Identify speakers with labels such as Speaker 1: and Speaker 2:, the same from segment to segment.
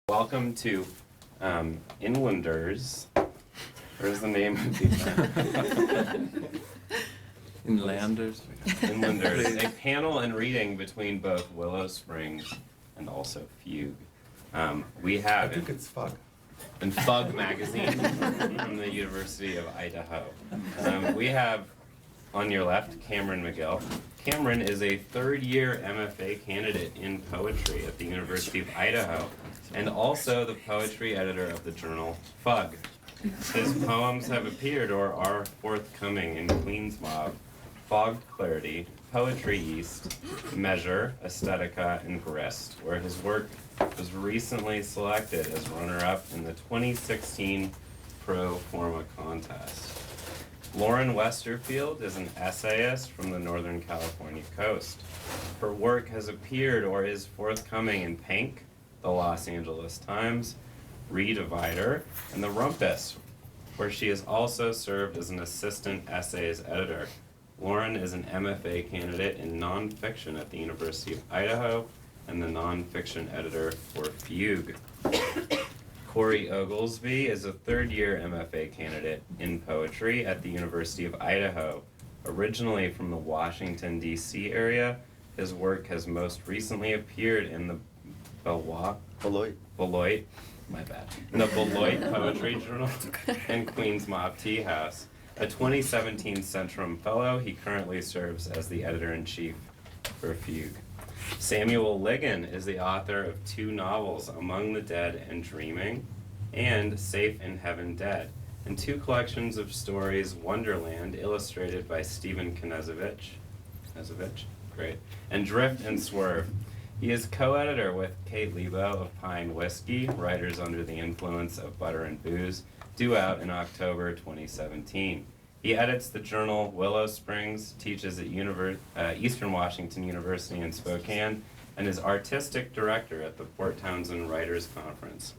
Speaker 1: Welcome to Inlanders. Where's the name of the
Speaker 2: Inlanders.
Speaker 1: Inlanders, a panel and reading between both Willow Springs and also Fugue. We
Speaker 3: I
Speaker 1: have
Speaker 3: think it's Fug.
Speaker 1: in Fug magazine from the University of Idaho. We have on your left Cameron McGill. Cameron is a third-year MFA candidate in poetry at the University of Idaho, and also the poetry editor of the journal Fug. His poems have appeared or are forthcoming in Queen's Mob, Fogged Clarity, Poetry East, Measure, Aesthetica, and Grist, where his work was recently selected as runner-up in the 2016 Pro Forma contest. Lauren Westerfield is an essayist from the Northern California coast. Her work has appeared or is forthcoming in Pink, the Los Angeles Times, Redivider, and the Rumpus, where she has also served as an assistant essays editor. Lauren is an MFA candidate in nonfiction at the University of Idaho and the nonfiction editor for Fugue. Corey Oglesby is a third-year MFA candidate in poetry at the University of Idaho. Originally from the Washington, D.C. area, his work has most recently appeared in the Beloit, my bad, in the Beloit Poetry Journal and Queen's Mob Tea House. A 2017 Centrum Fellow, he currently serves as the editor-in-chief for Fugue. Samuel Ligon is the author of 2 novels, Among the Dead and Dreaming, and Safe in Heaven Dead, and 2 collections of stories, Wonderland, illustrated by Stephen Knezevich, great, and Drift and Swerve. He is co-editor with Kate Lebo of Pine Whiskey, Writers Under the Influence of Butter and Booze, due out in October 2017. He edits the journal Willow Springs, teaches at Eastern Washington University in Spokane, and is artistic director at the Port Townsend Writers Conference.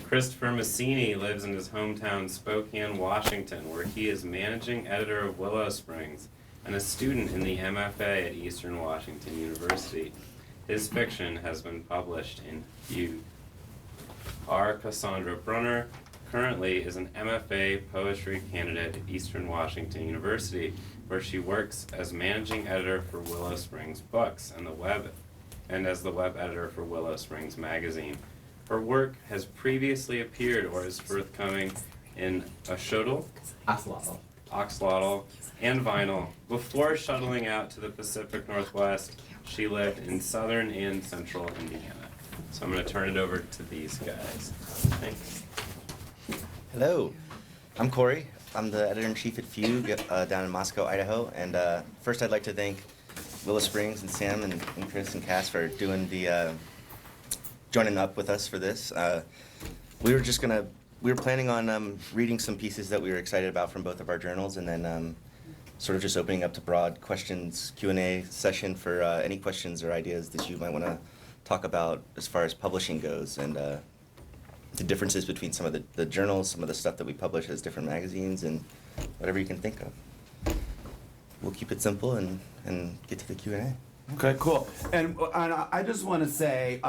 Speaker 1: Christopher Massini lives in his hometown Spokane, Washington, where he is managing editor of Willow Springs and a student in the MFA at Eastern Washington University. His fiction has been published in Fugue. R. Cassandra Brunner currently is an MFA poetry candidate at Eastern Washington University, where she works as managing editor for Willow Springs Books and as the web editor for Willow Springs Magazine. Her work has previously appeared or is forthcoming in Axolotl, and Vinyl. Before shuttling out to the Pacific Northwest, she lived in southern and central Indiana. So I'm going to turn it over to these guys. Thanks.
Speaker 4: Hello, I'm Corey. I'm the editor-in-chief at Fugue down in Moscow, Idaho. And first I'd like to thank Willow Springs and Sam and Chris and Cass for doing the joining up with us for this. We were planning on reading some pieces that we were excited about from both of our journals, and then sort of just opening up to broad questions, Q&A session for any questions or ideas that you might want to talk about as far as publishing goes, and the differences between some of the journals, some of the stuff that we publish as different magazines, and whatever you can think of. We'll keep it simple and get to the Q&A.
Speaker 3: Okay, cool. And I just want to say,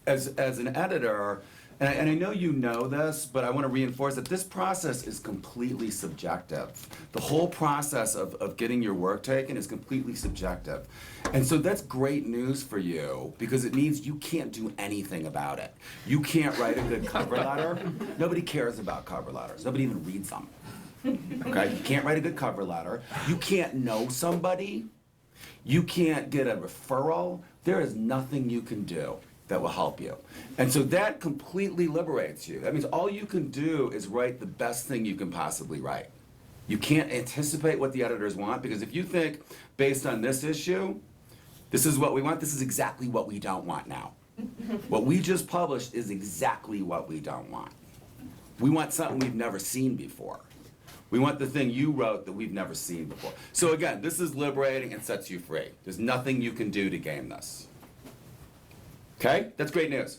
Speaker 3: as an editor, and I know you know this, but I want to reinforce that this process is completely subjective. The whole process of getting your work taken is completely subjective. And so that's great news for you, because it means you can't do anything about it. You can't write a good cover letter. Nobody cares about cover letters. Nobody even reads them. Okay? You can't write a good cover letter. You can't know somebody. You can't get a referral. There is nothing you can do that will help you. And so that completely liberates you. That means all you can do is write the best thing you can possibly write. You can't anticipate what the editors want, because if you think, based on this issue, this is what we want, this is exactly what we don't want now. What we just published is exactly what we don't want. We want something we've never seen before. We want the thing you wrote that we've never seen before. So again, this is liberating and sets you free. There's nothing you can do to game this. Okay, that's great news.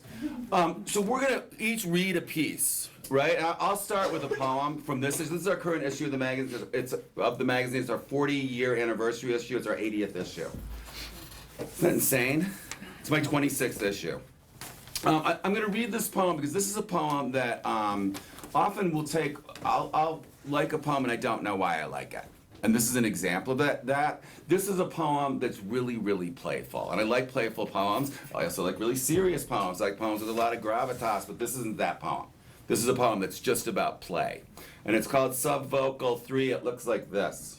Speaker 3: So we're gonna each read a piece, right? And I'll start with a poem from this. This is our current issue of the magazine. It's our 40-year anniversary issue. It's our 80th issue. Isn't that insane? It's my 26th issue. I'm going to read this poem because this is a poem that often will take. I'll like a poem and I don't know why I like it. And this is an example of that. This is a poem that's really, really playful. And I like playful poems. I also like really serious poems. I like poems with a lot of gravitas, but this isn't that poem. This is a poem that's just about play. And it's called Subvocal 3. It looks like this.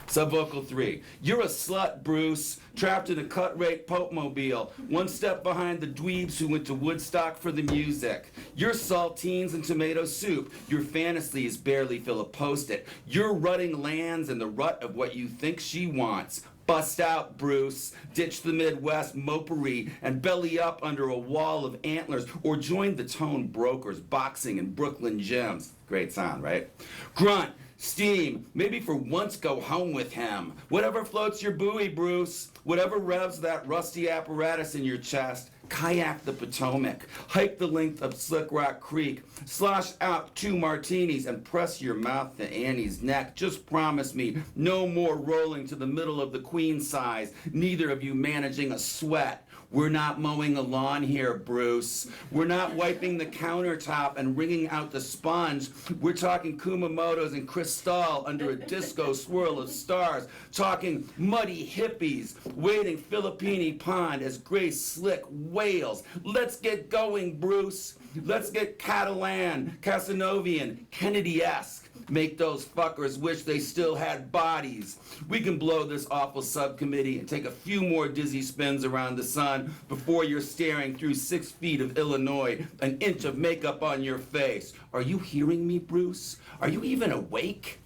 Speaker 3: Subvocal 3. You're a slut, Bruce, trapped in a cut-rate Pope-mobile, one step behind the dweebs who went to Woodstock for the music. Your saltines and tomato soup. Your fantasies barely fill a Post-it. Your rutting lands in the rut of what you think she wants. Bust out, Bruce. Ditch the Midwest mopery and belly up under a wall of antlers, or join the Tone Brokers boxing in Brooklyn gyms. Great sound, right? Grunt. Steam, maybe for once go home with him. Whatever floats your buoy, Bruce. Whatever revs that rusty apparatus in your chest. Kayak the Potomac. Hike the length of Slick Rock Creek. Slosh out 2 martinis and press your mouth to Annie's neck. Just promise me no more rolling to the middle of the queen size. Neither of you managing a sweat. We're not mowing a lawn here, Bruce. We're not wiping the countertop and wringing out the sponge. We're talking Kumamoto's and Cristal under a disco swirl of stars. Talking muddy hippies wading Filippini Pond as Grace Slick wails. Let's get going, Bruce. Let's get Catalan, Casanovian, Kennedy-esque. Make those fuckers wish they still had bodies. We can blow this awful subcommittee and take a few more dizzy spins around the sun before you're staring through 6 feet of Illinois, an inch of makeup on your face. Are you hearing me, Bruce? Are you even awake?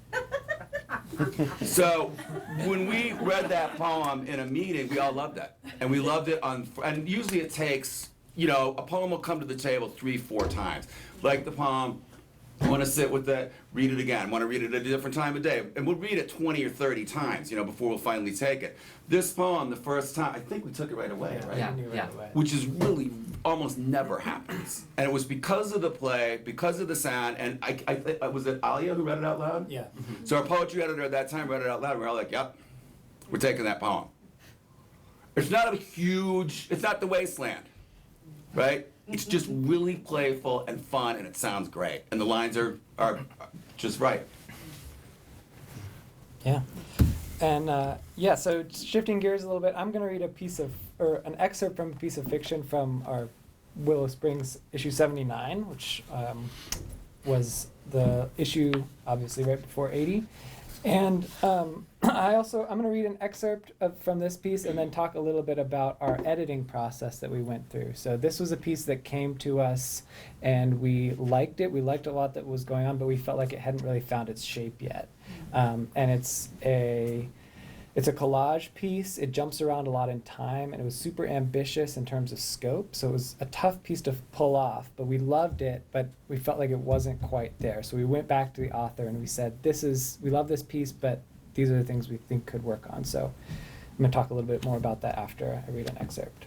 Speaker 3: So when we read that poem in a meeting, we all loved it. And we loved it and usually it takes, a poem will come to the table 3-4 times. Like the poem, want to sit with it, read it again. Want to read it at a different time of day. And we'll read it 20 or 30 times, before we'll finally take it. This poem, the first time, I think we took it right away, right?
Speaker 5: Yeah.
Speaker 3: Which is really almost never happens. And it was because of the play, because of the sound, and was it Alia who read it out loud?
Speaker 5: Yeah.
Speaker 3: So our poetry editor at that time read it out loud, and we were all like, yep, we're taking that poem. It's not it's not The Wasteland, right? It's just really playful and fun, and it sounds great. And the lines are just right.
Speaker 5: Yeah. And so shifting gears a little bit, I'm going to read an excerpt from a piece of fiction from our Willow Springs issue 79, which was the issue, obviously, right before 80. And I'm going to read an excerpt from this piece and then talk a little bit about our editing process that we went through. So this was a piece that came to us and we liked it. We liked a lot that was going on, but we felt like it hadn't really found its shape yet. And it's a collage piece. It jumps around a lot in time, and it was super ambitious in terms of scope. So it was a tough piece to pull off, but we loved it, but we felt like it wasn't quite there. So we went back to the author and we said, we love this piece, but these are the things we think could work on. So I'm going to talk a little bit more about that after I read an excerpt.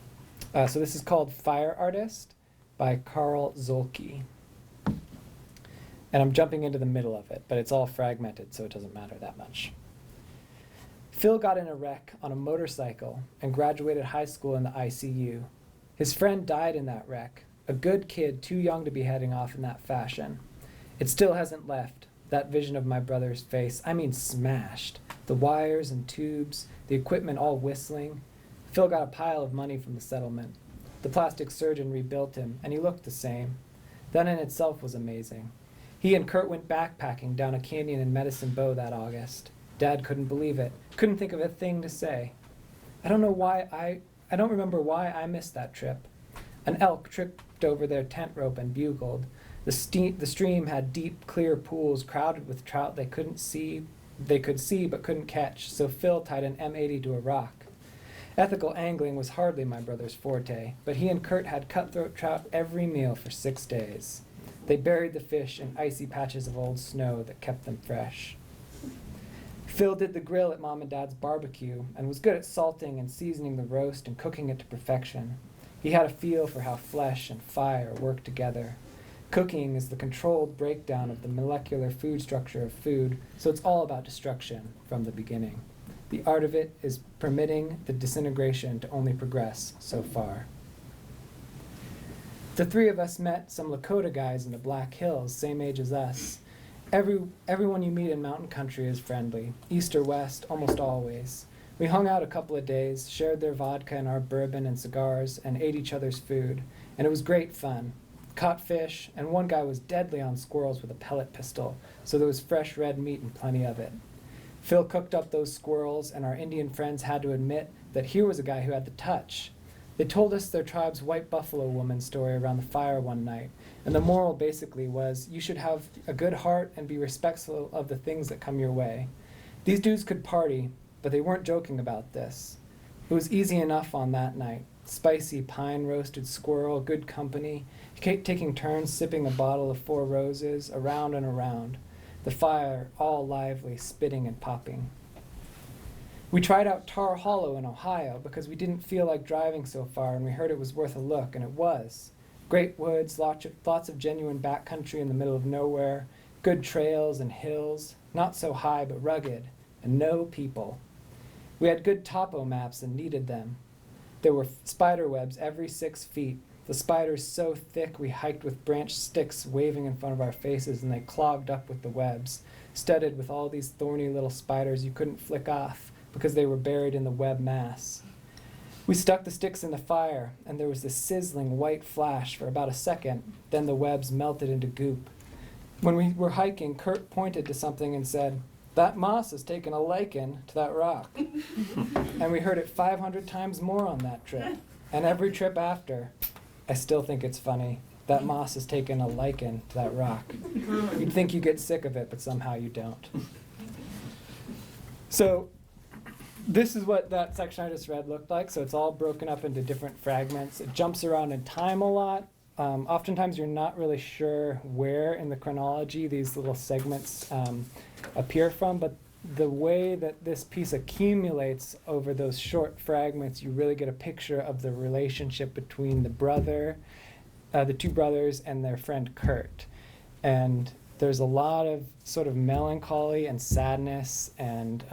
Speaker 5: So this is called Fire Artist by Carl Zolke. And I'm jumping into the middle of it, but it's all fragmented, so it doesn't matter that much. Phil got in a wreck on a motorcycle and graduated high school in the ICU. His friend died in that wreck, a good kid too young to be heading off in that fashion. It still hasn't left, that vision of my brother's face. I mean smashed. The wires and tubes, the equipment all whistling. Phil got a pile of money from the settlement. The plastic surgeon rebuilt him, and he looked the same. That in itself was amazing. He and Kurt went backpacking down a canyon in Medicine Bow that August. Dad couldn't believe it. Couldn't think of a thing to say. I don't remember why I missed that trip. An elk tripped over their tent rope and bugled. The stream had deep, clear pools crowded with trout they could see but couldn't catch, so Phil tied an M80 to a rock. Ethical angling was hardly my brother's forte, but he and Kurt had cutthroat trout every meal for 6 days. They buried the fish in icy patches of old snow that kept them fresh. Phil did the grill at Mom and Dad's barbecue and was good at salting and seasoning the roast and cooking it to perfection. He had a feel for how flesh and fire work together. Cooking is the controlled breakdown of the molecular food structure of food, so it's all about destruction from the beginning. The art of it is permitting the disintegration to only progress so far. The three of us met some Lakota guys in the Black Hills, same age as us. Everyone you meet in mountain country is friendly, east or west, almost always. We hung out a couple of days, shared their vodka and our bourbon and cigars, and ate each other's food, and it was great fun. Caught fish, and one guy was deadly on squirrels with a pellet pistol, so there was fresh red meat and plenty of it. Phil cooked up those squirrels, and our Indian friends had to admit that here was a guy who had the touch. They told us their tribe's white buffalo woman story around the fire one night, and the moral basically was you should have a good heart and be respectful of the things that come your way. These dudes could party, but they weren't joking about this. It was easy enough on that night. Spicy pine-roasted squirrel, good company, taking turns sipping a bottle of Four Roses, around and around. The fire all lively, spitting and popping. We tried out Tar Hollow in Ohio because we didn't feel like driving so far and we heard it was worth a look, and it was. Great woods, lots of genuine backcountry in the middle of nowhere, good trails and hills, not so high but rugged, and no people. We had good topo maps and needed them. There were spider webs every 6 feet. The spiders so thick we hiked with branch sticks waving in front of our faces, and they clogged up with the webs, studded with all these thorny little spiders you couldn't flick off because they were buried in the web mass. We stuck the sticks in the fire, and there was this sizzling white flash for about a second, then the webs melted into goop. When we were hiking, Kurt pointed to something and said, "That moss has taken a liken to that rock." And we heard it 500 times more on that trip, and every trip after. I still think it's funny. That moss has taken a liken to that rock. You'd think you get sick of it, but somehow you don't. So this is what that section I just read looked like. So it's all broken up into different fragments. It jumps around in time a lot. Oftentimes you're not really sure where in the chronology these little segments appear from, but the way that this piece accumulates over those short fragments, you really get a picture of the relationship between the two brothers and their friend Kurt. And there's a lot of sort of melancholy and sadness and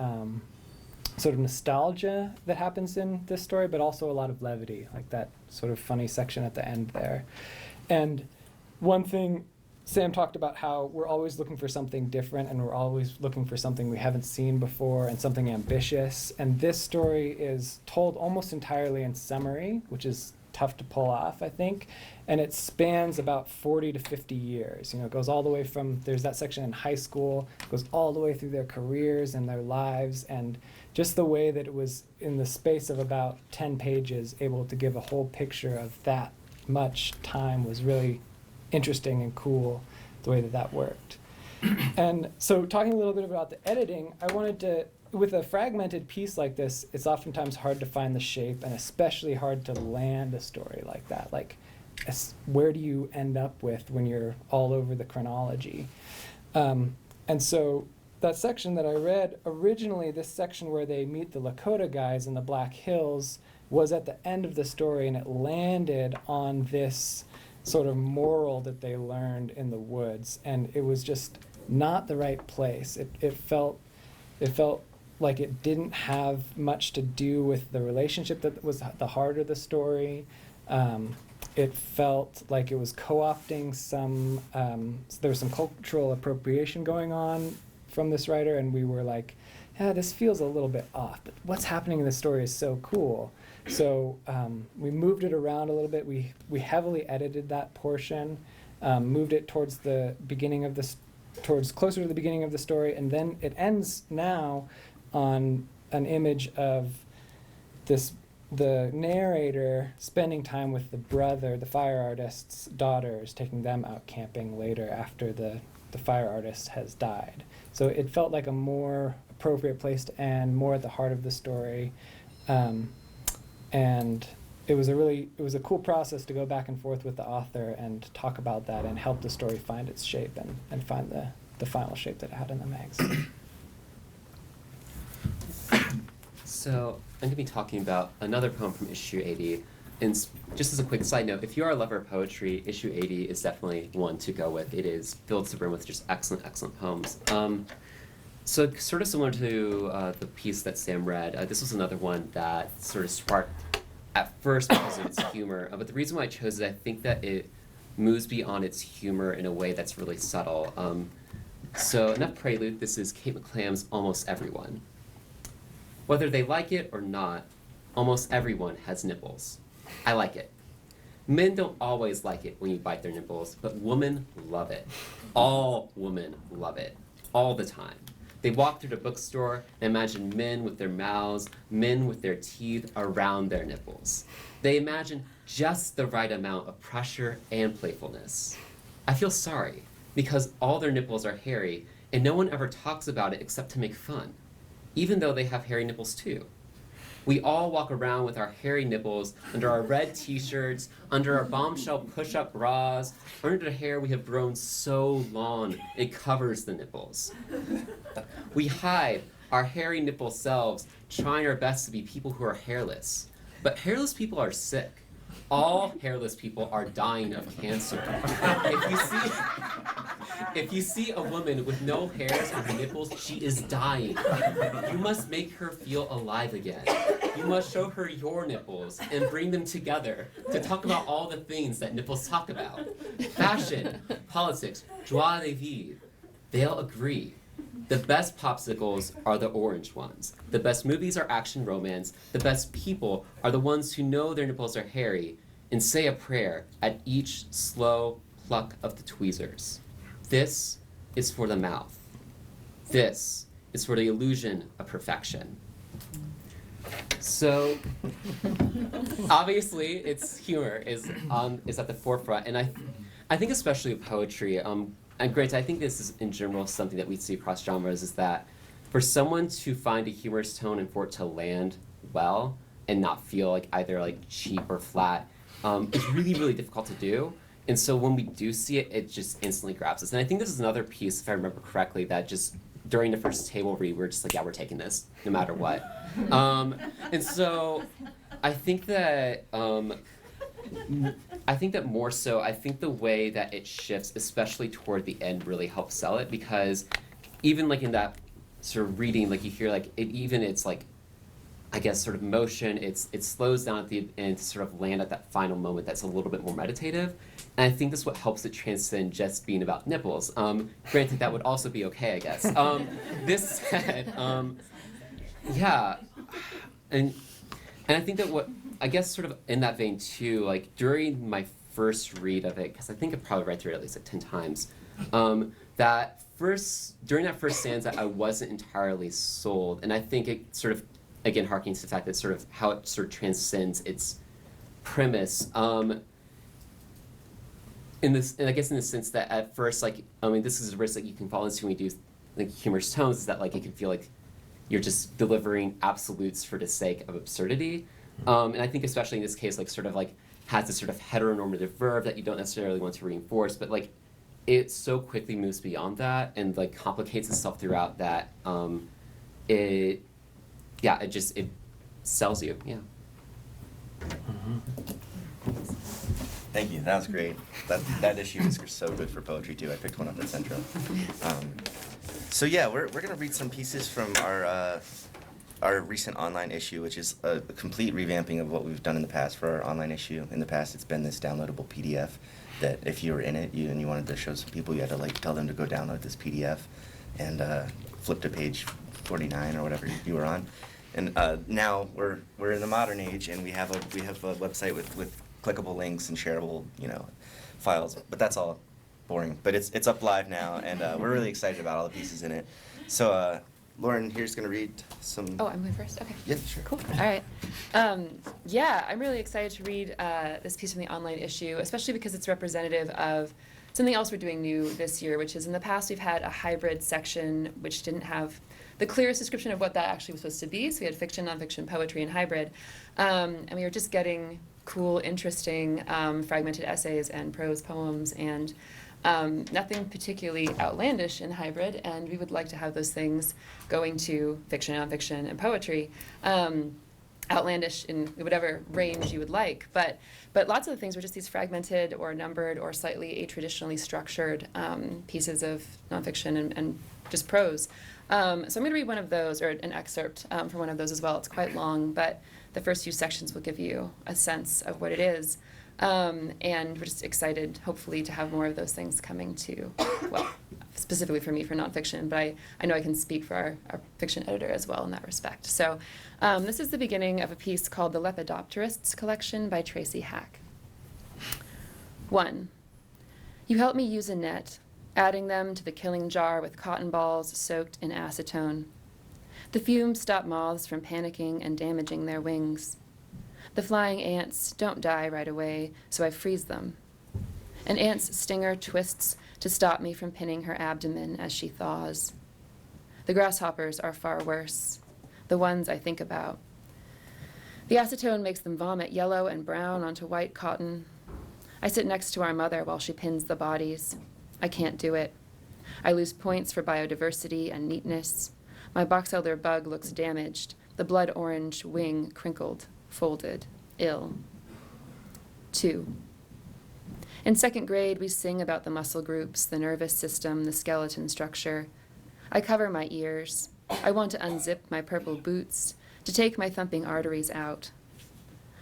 Speaker 5: sort of nostalgia that happens in this story, but also a lot of levity, like that sort of funny section at the end there. And one thing, Sam talked about how we're always looking for something different and we're always looking for something we haven't seen before and something ambitious. And this story is told almost entirely in summary, which is tough to pull off, I think. And it spans about 40 to 50 years. You know, it goes all the way from, there's that section in high school, goes all the way through their careers and their lives, and just the way that it was in the space of about 10 pages able to give a whole picture of that much time was really interesting and cool, the way that that worked. And so talking a little bit about the editing, I wanted to, with a fragmented piece like this, it's oftentimes hard to find the shape and especially hard to land a story like that. Like, where do you end up with when you're all over the chronology? And so that section that I read, originally this section where they meet the Lakota guys in the Black Hills was at the end of the story, and it landed on this sort of moral that they learned in the woods, and it was just not the right place. It felt like it didn't have much to do with the relationship that was the heart of the story. It felt like it was co-opting some, there was some cultural appropriation going on from this writer, and we were like, yeah, this feels a little bit off, but what's happening in this story is so cool. So we moved it around a little bit. We heavily edited that portion, moved it towards the beginning of towards closer to the beginning of the story, and then it ends now on an image of the narrator spending time with the brother, the fire artist's daughters, taking them out camping later after the fire artist has died. So it felt like a more appropriate place to end, more at the heart of the story. And it was a cool process to go back and forth with the author and talk about that and help the story find its shape and find the final shape that it had in the mags.
Speaker 6: So I'm going to be talking about another poem from issue 80. And just as a quick side note, if you are a lover of poetry, issue 80 is definitely one to go with. It is filled to the brim with just excellent, excellent poems. So sort of similar to the piece that Sam read, this was another one that sort of sparked at first because of its humor. But the reason why I chose it, I think that it moves beyond its humor in a way that's really subtle. So enough prelude, this is Kate McClam's Almost Everyone. Whether they like it or not, almost everyone has nipples. I like it. Men don't always like it when you bite their nipples, but women love it. All women love it. All the time. They walk through the bookstore and imagine men with their mouths, men with their teeth around their nipples. They imagine just the right amount of pressure and playfulness. I feel sorry, because all their nipples are hairy, and no one ever talks about it except to make fun, even though they have hairy nipples too. We all walk around with our hairy nipples under our red t-shirts, under our bombshell push-up bras, under the hair we have grown so long it covers the nipples. We hide our hairy nipple selves, trying our best to be people who are hairless. But hairless people are sick. All hairless people are dying of cancer. If you see a woman with no hairs on her nipples, she is dying. You must make her feel alive again. You must show her your nipples and bring them together to talk about all the things that nipples talk about. Fashion, politics, joie de vivre. They'll agree. The best popsicles are the orange ones. The best movies are action romance. The best people are the ones who know their nipples are hairy and say a prayer at each slow pluck of the tweezers. This is for the mouth. This is for the illusion of perfection. So, obviously, its humor is at the forefront, and I think especially with poetry. And granted, I think this is in general something that we see across genres, is that for someone to find a humorous tone and for it to land well and not feel like either like cheap or flat, it's really, really difficult to do. And so when we do see it, it just instantly grabs us. And I think this is another piece, if I remember correctly, that just during the first table read, we're just like, yeah, we're taking this no matter what. And so I think that more so, I think the way that it shifts, especially toward the end, really helps sell it, because even like in that sort of reading, like you hear like it's like, I guess sort of motion, it slows down at the end to sort of land at that final moment that's a little bit more meditative. And I think that's what helps it transcend just being about nipples. Granted, that would also be okay, I guess. This said, yeah, and I think that what, I guess sort of in that vein too, like during my first read of it, because I think I probably read through it at least like 10 times, during that first stanza, I wasn't entirely sold. And I think it sort of, again, harkens to the fact that sort of how it sort of transcends its premise. And I guess in the sense that at first, like, I mean, this is a risk that you can fall into when you do like humorous tones, is that like it can feel like you're just delivering absolutes for the sake of absurdity. And I think especially in this case, like sort of like has this sort of heteronormative verb that you don't necessarily want to reinforce, but like it so quickly moves beyond that and like complicates itself throughout that it sells you, yeah.
Speaker 4: Thank you. That was great. That issue is so good for poetry too. I picked one up at Central. So yeah, we're gonna read some pieces from our recent online issue, which is a complete revamping of what we've done in the past for our online issue. In the past, it's been this downloadable PDF that if you were in it and you wanted to show some people, you had to like tell them to go download this PDF and flip to page 49 or whatever you were on. And now we're in the modern age, and we have a website with clickable links and shareable files. But that's all boring. But it's up live now, and we're really excited about all the pieces in it. So Lauren here's going to read some.
Speaker 7: Oh, I'm going first? Okay.
Speaker 4: Yeah, sure.
Speaker 7: Cool. All right. Yeah, I'm really excited to read this piece from the online issue, especially because it's representative of something else we're doing new this year, which is in the past we've had a hybrid section which didn't have the clearest description of what that actually was supposed to be. So we had fiction, nonfiction, poetry, and hybrid. And we were just getting cool, interesting, fragmented essays and prose poems, and nothing particularly outlandish in hybrid, and we would like to have those things going to fiction, nonfiction, and poetry. Outlandish in whatever range you would like, but lots of the things were just these fragmented or numbered or slightly a-traditionally structured pieces of nonfiction and just prose. So I'm going to read one of those, or an excerpt from one of those as well. It's quite long, but the first few sections will give you a sense of what it is. And we're just excited, hopefully, to have more of those things coming to, well, specifically for me for nonfiction, but I know I can speak for our fiction editor as well in that respect. So this is the beginning of a piece called The Lepidopterists Collection by Tracy Hack. 1. You help me use a net, adding them to the killing jar with cotton balls soaked in acetone. The fumes stop moths from panicking and damaging their wings. The flying ants don't die right away, so I freeze them. An ant's stinger twists to stop me from pinning her abdomen as she thaws. The grasshoppers are far worse, the ones I think about. The acetone makes them vomit yellow and brown onto white cotton. I sit next to our mother while she pins the bodies. I can't do it. I lose points for biodiversity and neatness. My box elder bug looks damaged, the blood orange wing crinkled, folded, ill. 2. In 2nd grade, we sing about the muscle groups, the nervous system, the skeleton structure. I cover my ears. I want to unzip my purple boots, to take my thumping arteries out.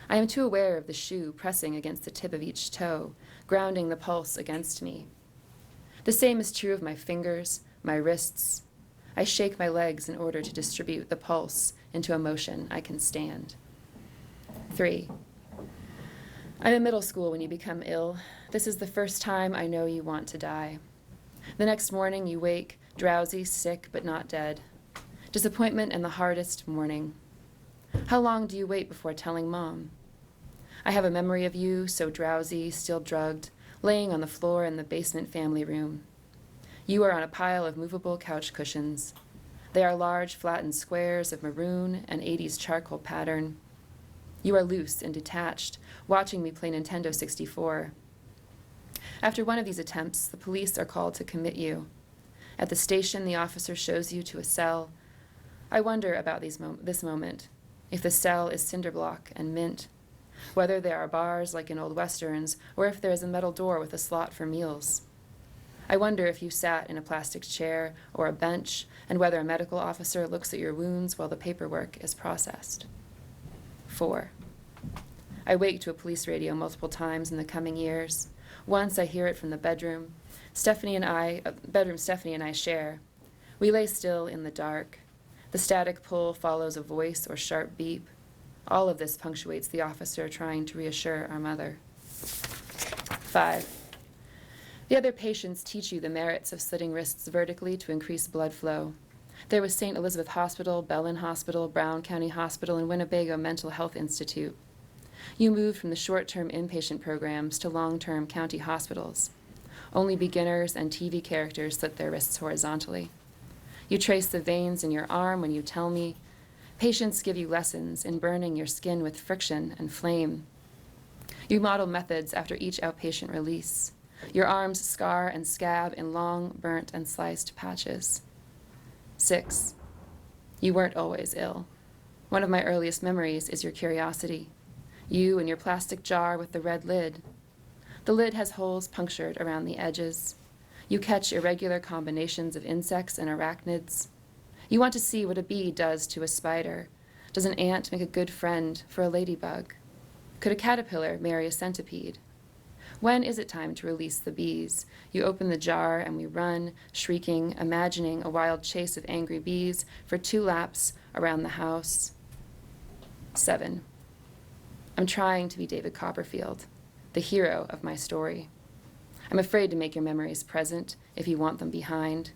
Speaker 7: I am too aware of the shoe pressing against the tip of each toe, grounding the pulse against me. The same is true of my fingers, my wrists. I shake my legs in order to distribute the pulse into a motion I can stand. 3. I'm in middle school when you become ill. This is the first time I know you want to die. The next morning you wake, drowsy, sick, but not dead. Disappointment and the hardest morning. How long do you wait before telling Mom? I have a memory of you, so drowsy, still drugged, laying on the floor in the basement family room. You are on a pile of movable couch cushions. They are large, flattened squares of maroon and 80s charcoal pattern. You are loose and detached, watching me play Nintendo 64. After one of these attempts, the police are called to commit you. At the station, the officer shows you to a cell. I wonder about this moment, if the cell is cinder block and mint, whether there are bars like in old westerns, or if there is a metal door with a slot for meals. I wonder if you sat in a plastic chair or a bench, and whether a medical officer looks at your wounds while the paperwork is processed. 4. I wake to a police radio multiple times in the coming years. Once I hear it from the bedroom Stephanie and I share. We lay still in the dark. The static pull follows a voice or sharp beep. All of this punctuates the officer trying to reassure our mother. 5. The other patients teach you the merits of slitting wrists vertically to increase blood flow. There was St. Elizabeth Hospital, Bellin Hospital, Brown County Hospital, and Winnebago Mental Health Institute. You moved from the short-term inpatient programs to long-term county hospitals. Only beginners and TV characters slit their wrists horizontally. You trace the veins in your arm when you tell me. Patients give you lessons in burning your skin with friction and flame. You model methods after each outpatient release. Your arms scar and scab in long, burnt, and sliced patches. 6. You weren't always ill. One of my earliest memories is your curiosity. You and your plastic jar with the red lid. The lid has holes punctured around the edges. You catch irregular combinations of insects and arachnids. You want to see what a bee does to a spider. Does an ant make a good friend for a ladybug? Could a caterpillar marry a centipede? When is it time to release the bees? You open the jar and we run, shrieking, imagining a wild chase of angry bees for 2 laps around the house. 7. I'm trying to be David Copperfield, the hero of my story. I'm afraid to make your memories present if you want them behind.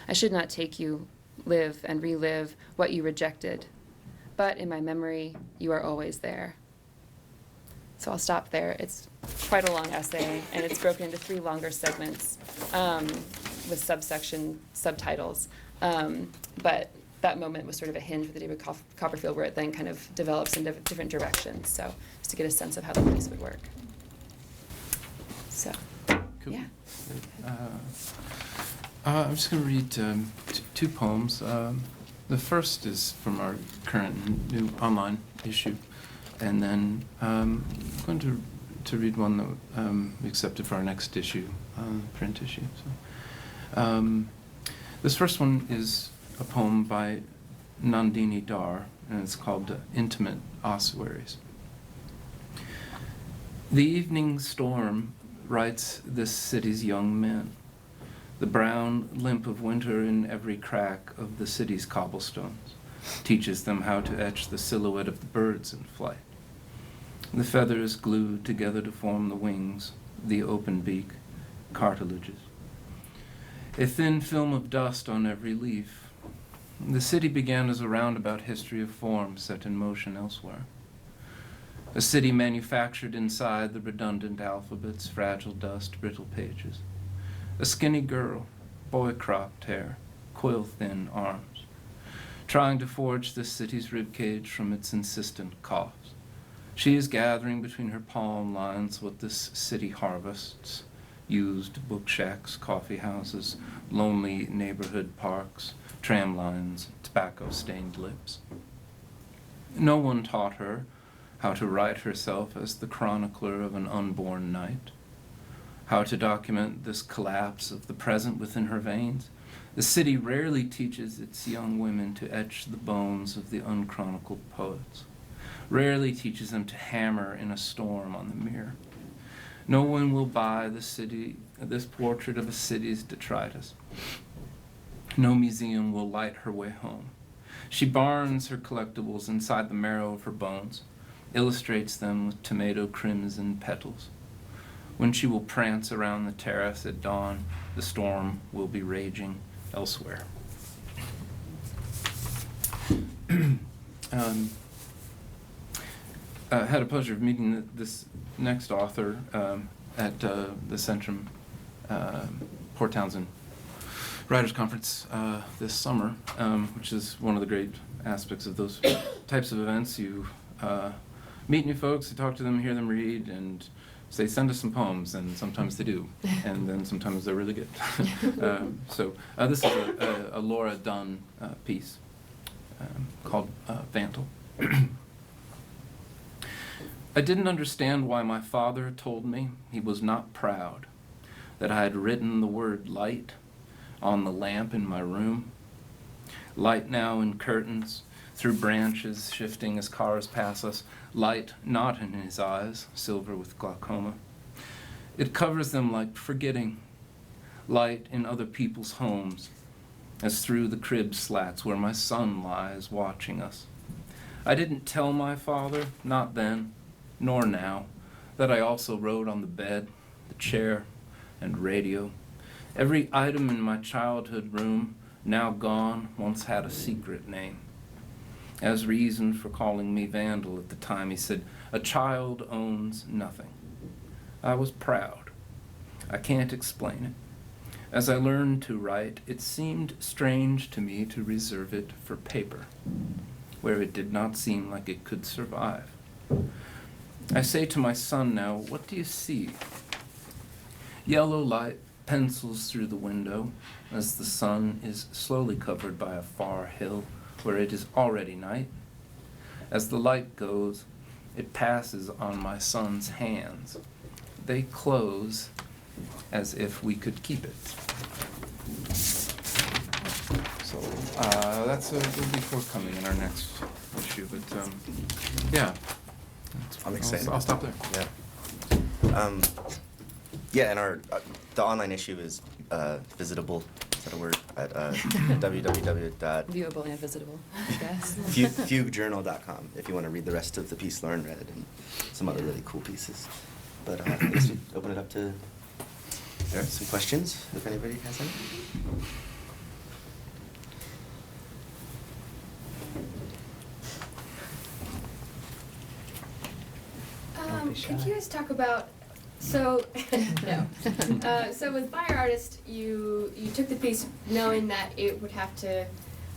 Speaker 7: I should not take you, live and relive what you rejected, but in my memory, you are always there. So I'll stop there. It's quite a long essay, and it's broken into 3 longer segments with subtitles. But that moment was sort of a hinge with the David Copperfield, where it then kind of develops in different directions. So just to get a sense of how the piece would work. So,
Speaker 2: Cool.
Speaker 7: yeah.
Speaker 2: I'm just going to read 2 poems. The first is from our current new online issue, and then I'm going to read one that we accepted for our next issue, print issue. So, this first one is a poem by Nandini Dar, and it's called Intimate Ossuaries. The evening storm writes this city's young men, the brown limp of winter in every crack of the city's cobblestones, teaches them how to etch the silhouette of the birds in flight. The feathers glued together to form the wings, the open beak, cartilages. A thin film of dust on every leaf. The city began as a roundabout history of form set in motion elsewhere. A city manufactured inside the redundant alphabets, fragile dust, brittle pages. A skinny girl, boy-cropped hair, quill-thin arms, trying to forge this city's ribcage from its insistent coughs. She is gathering between her palm lines what this city harvests, used book shacks, coffee houses, lonely neighborhood parks, tram lines, tobacco-stained lips. No one taught her how to write herself as the chronicler of an unborn night, how to document this collapse of the present within her veins. The city rarely teaches its young women to etch the bones of the unchronicled poets, rarely teaches them to hammer in a storm on the mirror. No one will buy this portrait of a city's detritus. No museum will light her way home. She barns her collectibles inside the marrow of her bones, illustrates them with tomato crimson petals. When she will prance around the terrace at dawn, the storm will be raging elsewhere. Had a pleasure of meeting this next author at the Centrum Port Townsend Writers Conference this summer, which is one of the great aspects of those types of events. You meet new folks, you talk to them, hear them read, and say, send us some poems, and sometimes they do, and then sometimes they're really good. So this is a Laura Dunn piece called Vantal. I didn't understand why my father told me he was not proud that I had written the word light on the lamp in my room. Light now in curtains, through branches shifting as cars pass us, light not in his eyes, silver with glaucoma. It covers them like forgetting, light in other people's homes, as through the crib slats where my son lies watching us. I didn't tell my father, not then, nor now, that I also wrote on the bed, the chair, and radio. Every item in my childhood room, now gone, once had a secret name. As reason for calling me Vandal at the time, he said, a child owns nothing. I was proud. I can't explain it. As I learned to write, it seemed strange to me to reserve it for paper, where it did not seem like it could survive. I say to my son now, what do you see? Yellow light pencils through the window as the sun is slowly covered by a far hill where it is already night. As the light goes, it passes on my son's hands. They close as if we could keep it. So will be forthcoming in our next issue, but yeah.
Speaker 4: I'm excited.
Speaker 2: I'll stop there.
Speaker 4: Yeah. Yeah, and our the online issue is visitable. Is that a word? At www.
Speaker 7: Viewable and visitable, I guess.
Speaker 4: fuguejournal.com if you want to read the rest of the piece Lauren read and some other really cool pieces. But I guess we open it up to some questions if anybody has any.
Speaker 8: Could you guys talk about, so with Fire Artist, you took the piece knowing that it would have to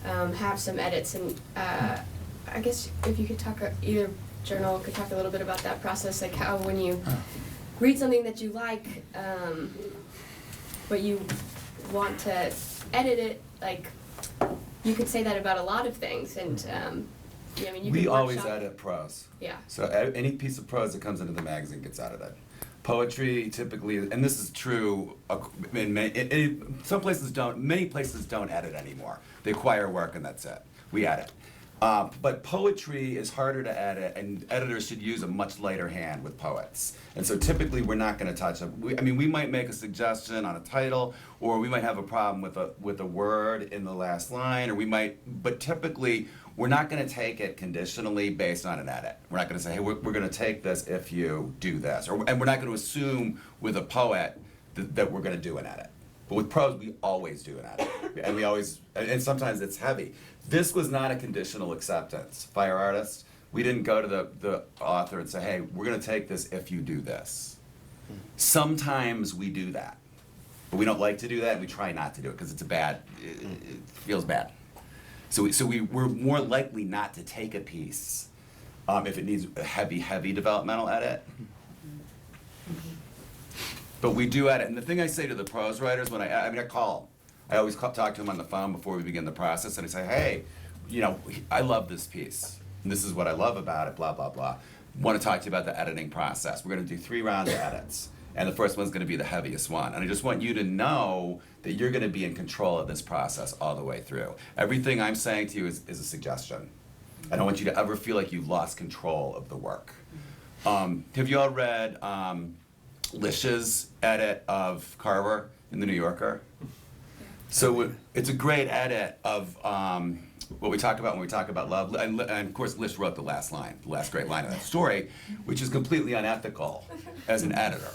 Speaker 8: have some edits, and I guess if you could talk, either journal could talk a little bit about that process, like how when you read something that you like, but you want to edit it, like you could say that about a lot of things, and I mean, you
Speaker 3: We
Speaker 8: could
Speaker 3: always
Speaker 8: workshop-
Speaker 3: edit prose.
Speaker 8: Yeah.
Speaker 3: So any piece of prose that comes into the magazine gets edited. Poetry typically, and this is true in some places don't, many places don't edit anymore. They acquire work and that's it. We edit. But poetry is harder to edit, and editors should use a much lighter hand with poets. And so typically, we're not going to touch it. We might make a suggestion on a title, or we might have a problem with a word in the last line, but typically, we're not going to take it conditionally based on an edit. We're not going to say, hey, we're going to take this if you do this. And we're not going to assume with a poet that we're going to do an edit. But with prose, we always do an edit. And sometimes it's heavy. This was not a conditional acceptance. Fire Artist, we didn't go to the author and say, hey, we're going to take this if you do this. Sometimes we do that. But we don't like to do that, and we try not to do it because it feels bad. So we're more likely not to take a piece if it needs a heavy developmental edit. But we do edit. And the thing I say to the prose writers when I always talk to them on the phone before we begin the process, and I say, hey, I love this piece, and this is what I love about it, blah, blah, blah. Want to talk to you about the editing process. We're going to do 3 rounds of edits. And the first one's going to be the heaviest one. And I just want you to know that you're going to be in control of this process all the way through. Everything I'm saying to you is a suggestion. I don't want you to ever feel like you've lost control of the work. Have you all read Lish's edit of Carver in The New Yorker? So it's a great edit of what we talk about when we talk about love. And of course, Lish wrote the last great line of that story, which is completely unethical as an editor.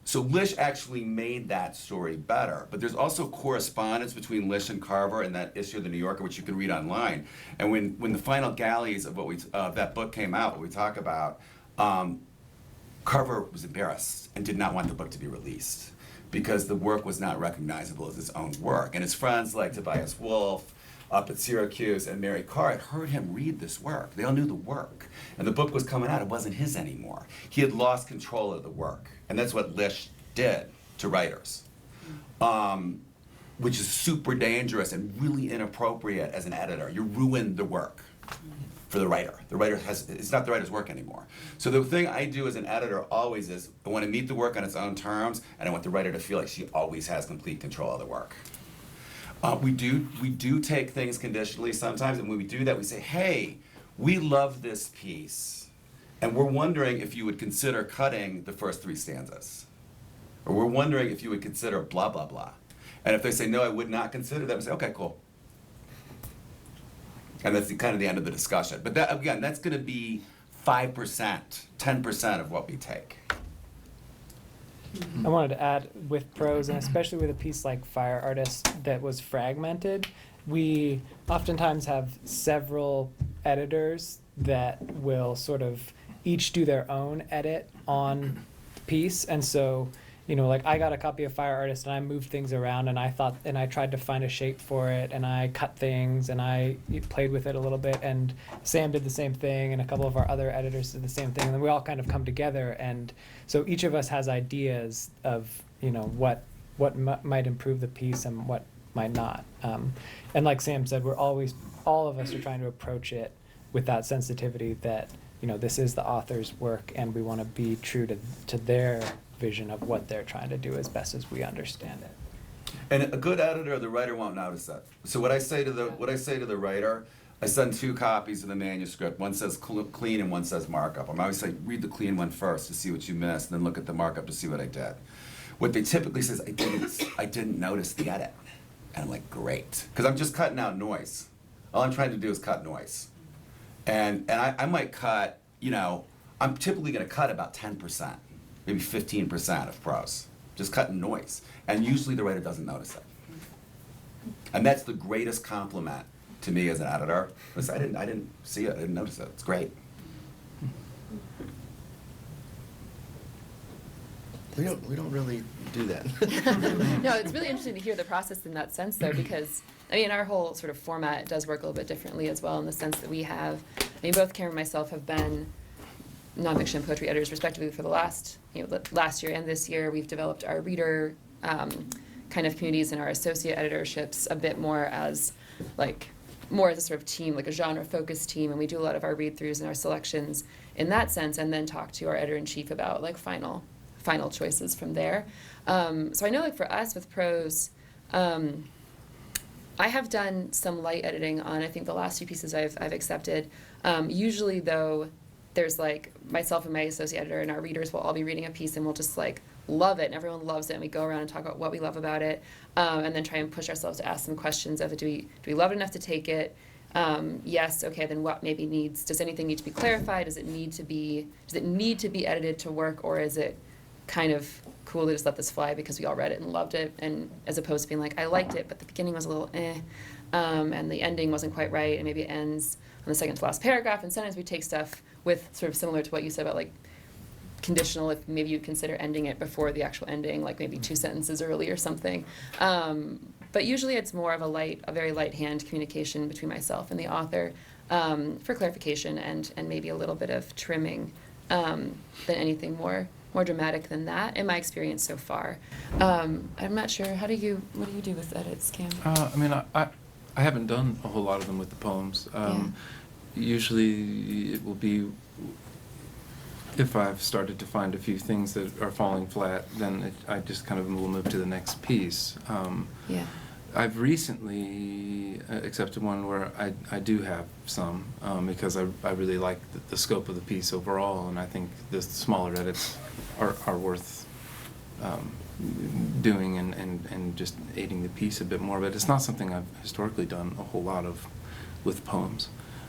Speaker 3: So Lish actually made that story better. But there's also correspondence between Lish and Carver in that issue of The New Yorker, which you can read online. And when the final galleys of that book came out, what we talk about, Carver was embarrassed and did not want the book to be released because the work was not recognizable as his own work. And his friends like Tobias Wolff up at Syracuse and Mary Carr had heard him read this work. They all knew the work. And the book was coming out. It wasn't his anymore. He had lost control of the work. And that's what Lish did to writers, which is super dangerous and really inappropriate as an editor. You ruin the work for the writer. It's not the writer's work anymore. So the thing I do as an editor always is I want to meet the work on its own terms, and I want the writer to feel like she always has complete control of the work. We do take things conditionally sometimes, and when we do that, we say, hey, we love this piece, and we're wondering if you would consider cutting the first 3 stanzas. Or we're wondering if you would consider blah, blah, blah. And if they say, no, I would not consider that, we say, okay, cool. And that's kind of the end of the discussion. But that, again, that's going to be 5%, 10% of what we take.
Speaker 5: I wanted to add with prose, and especially with a piece like Fire Artist that was fragmented, we oftentimes have several editors that will sort of each do their own edit on the piece. And so, like I got a copy of Fire Artist and I moved things around and I tried to find a shape for it and I cut things and I played with it a little bit, and Sam did the same thing and a couple of our other editors did the same thing, and then we all kind of come together, and so each of us has ideas of what might improve the piece and what might not. And like Sam said, all of us are trying to approach it with that sensitivity that this is the author's work and we want to be true to their vision of what they're trying to do as best as we understand it.
Speaker 3: And a good editor, the writer won't notice that. So what I say to the writer, I send 2 copies of the manuscript. One says clean and one says markup. I'm always like, read the clean one first to see what you missed, and then look at the markup to see what I did. What they typically say is, I didn't notice the edit. And I'm like, great. Because I'm just cutting out noise. All I'm trying to do is cut noise. And I might cut, I'm typically going to cut about 10%, maybe 15% of prose. Just cutting noise. And usually the writer doesn't notice it. And that's the greatest compliment to me as an editor, because I didn't see it, I didn't notice it. It's great.
Speaker 4: We don't really do that.
Speaker 7: No, it's really interesting to hear the process in that sense, though, because our whole sort of format does work a little bit differently as well, in the sense that we have, both Karen and myself have been nonfiction and poetry editors respectively for the last year and this year. We've developed our reader kind of communities and our associate editorships a bit more as a sort of team, like a genre-focused team, and we do a lot of our read-throughs and our selections in that sense, and then talk to our editor-in-chief about final choices from there. So I know for us with prose, I have done some light editing on, I think, the last few pieces I've accepted. Usually, though, there's like myself and my associate editor and our readers will all be reading a piece and we'll just like love it and everyone loves it and we go around and talk about what we love about it, and then try and push ourselves to ask some questions of do we love it enough to take it? Yes, okay, then what maybe does anything need to be clarified? Does it need to be edited to work, or is it kind of cool to just let this fly because we all read it and loved it, and as opposed to being like, I liked it, but the beginning was a little and the ending wasn't quite right, and maybe it ends on the second to last paragraph, and sometimes we take stuff with sort of similar to what you said about like conditional, if maybe you consider ending it before the actual ending, like maybe 2 sentences early or something. But usually it's more of a very light hand communication between myself and the author, for clarification and maybe a little bit of trimming, than anything more dramatic than that, in my experience so far. I'm not sure, what do you do with edits, Cam?
Speaker 2: I mean, I haven't done a whole lot of them with the poems. Usually it will be, if I've started to find a few things that are falling flat, then I just kind of will move to the next piece.
Speaker 7: Yeah.
Speaker 2: I've recently accepted one where I do have some, because I really like the scope of the piece overall, and I think the smaller edits are worth doing and just aiding the piece a bit more. But it's not something I've historically done a whole lot of with poems.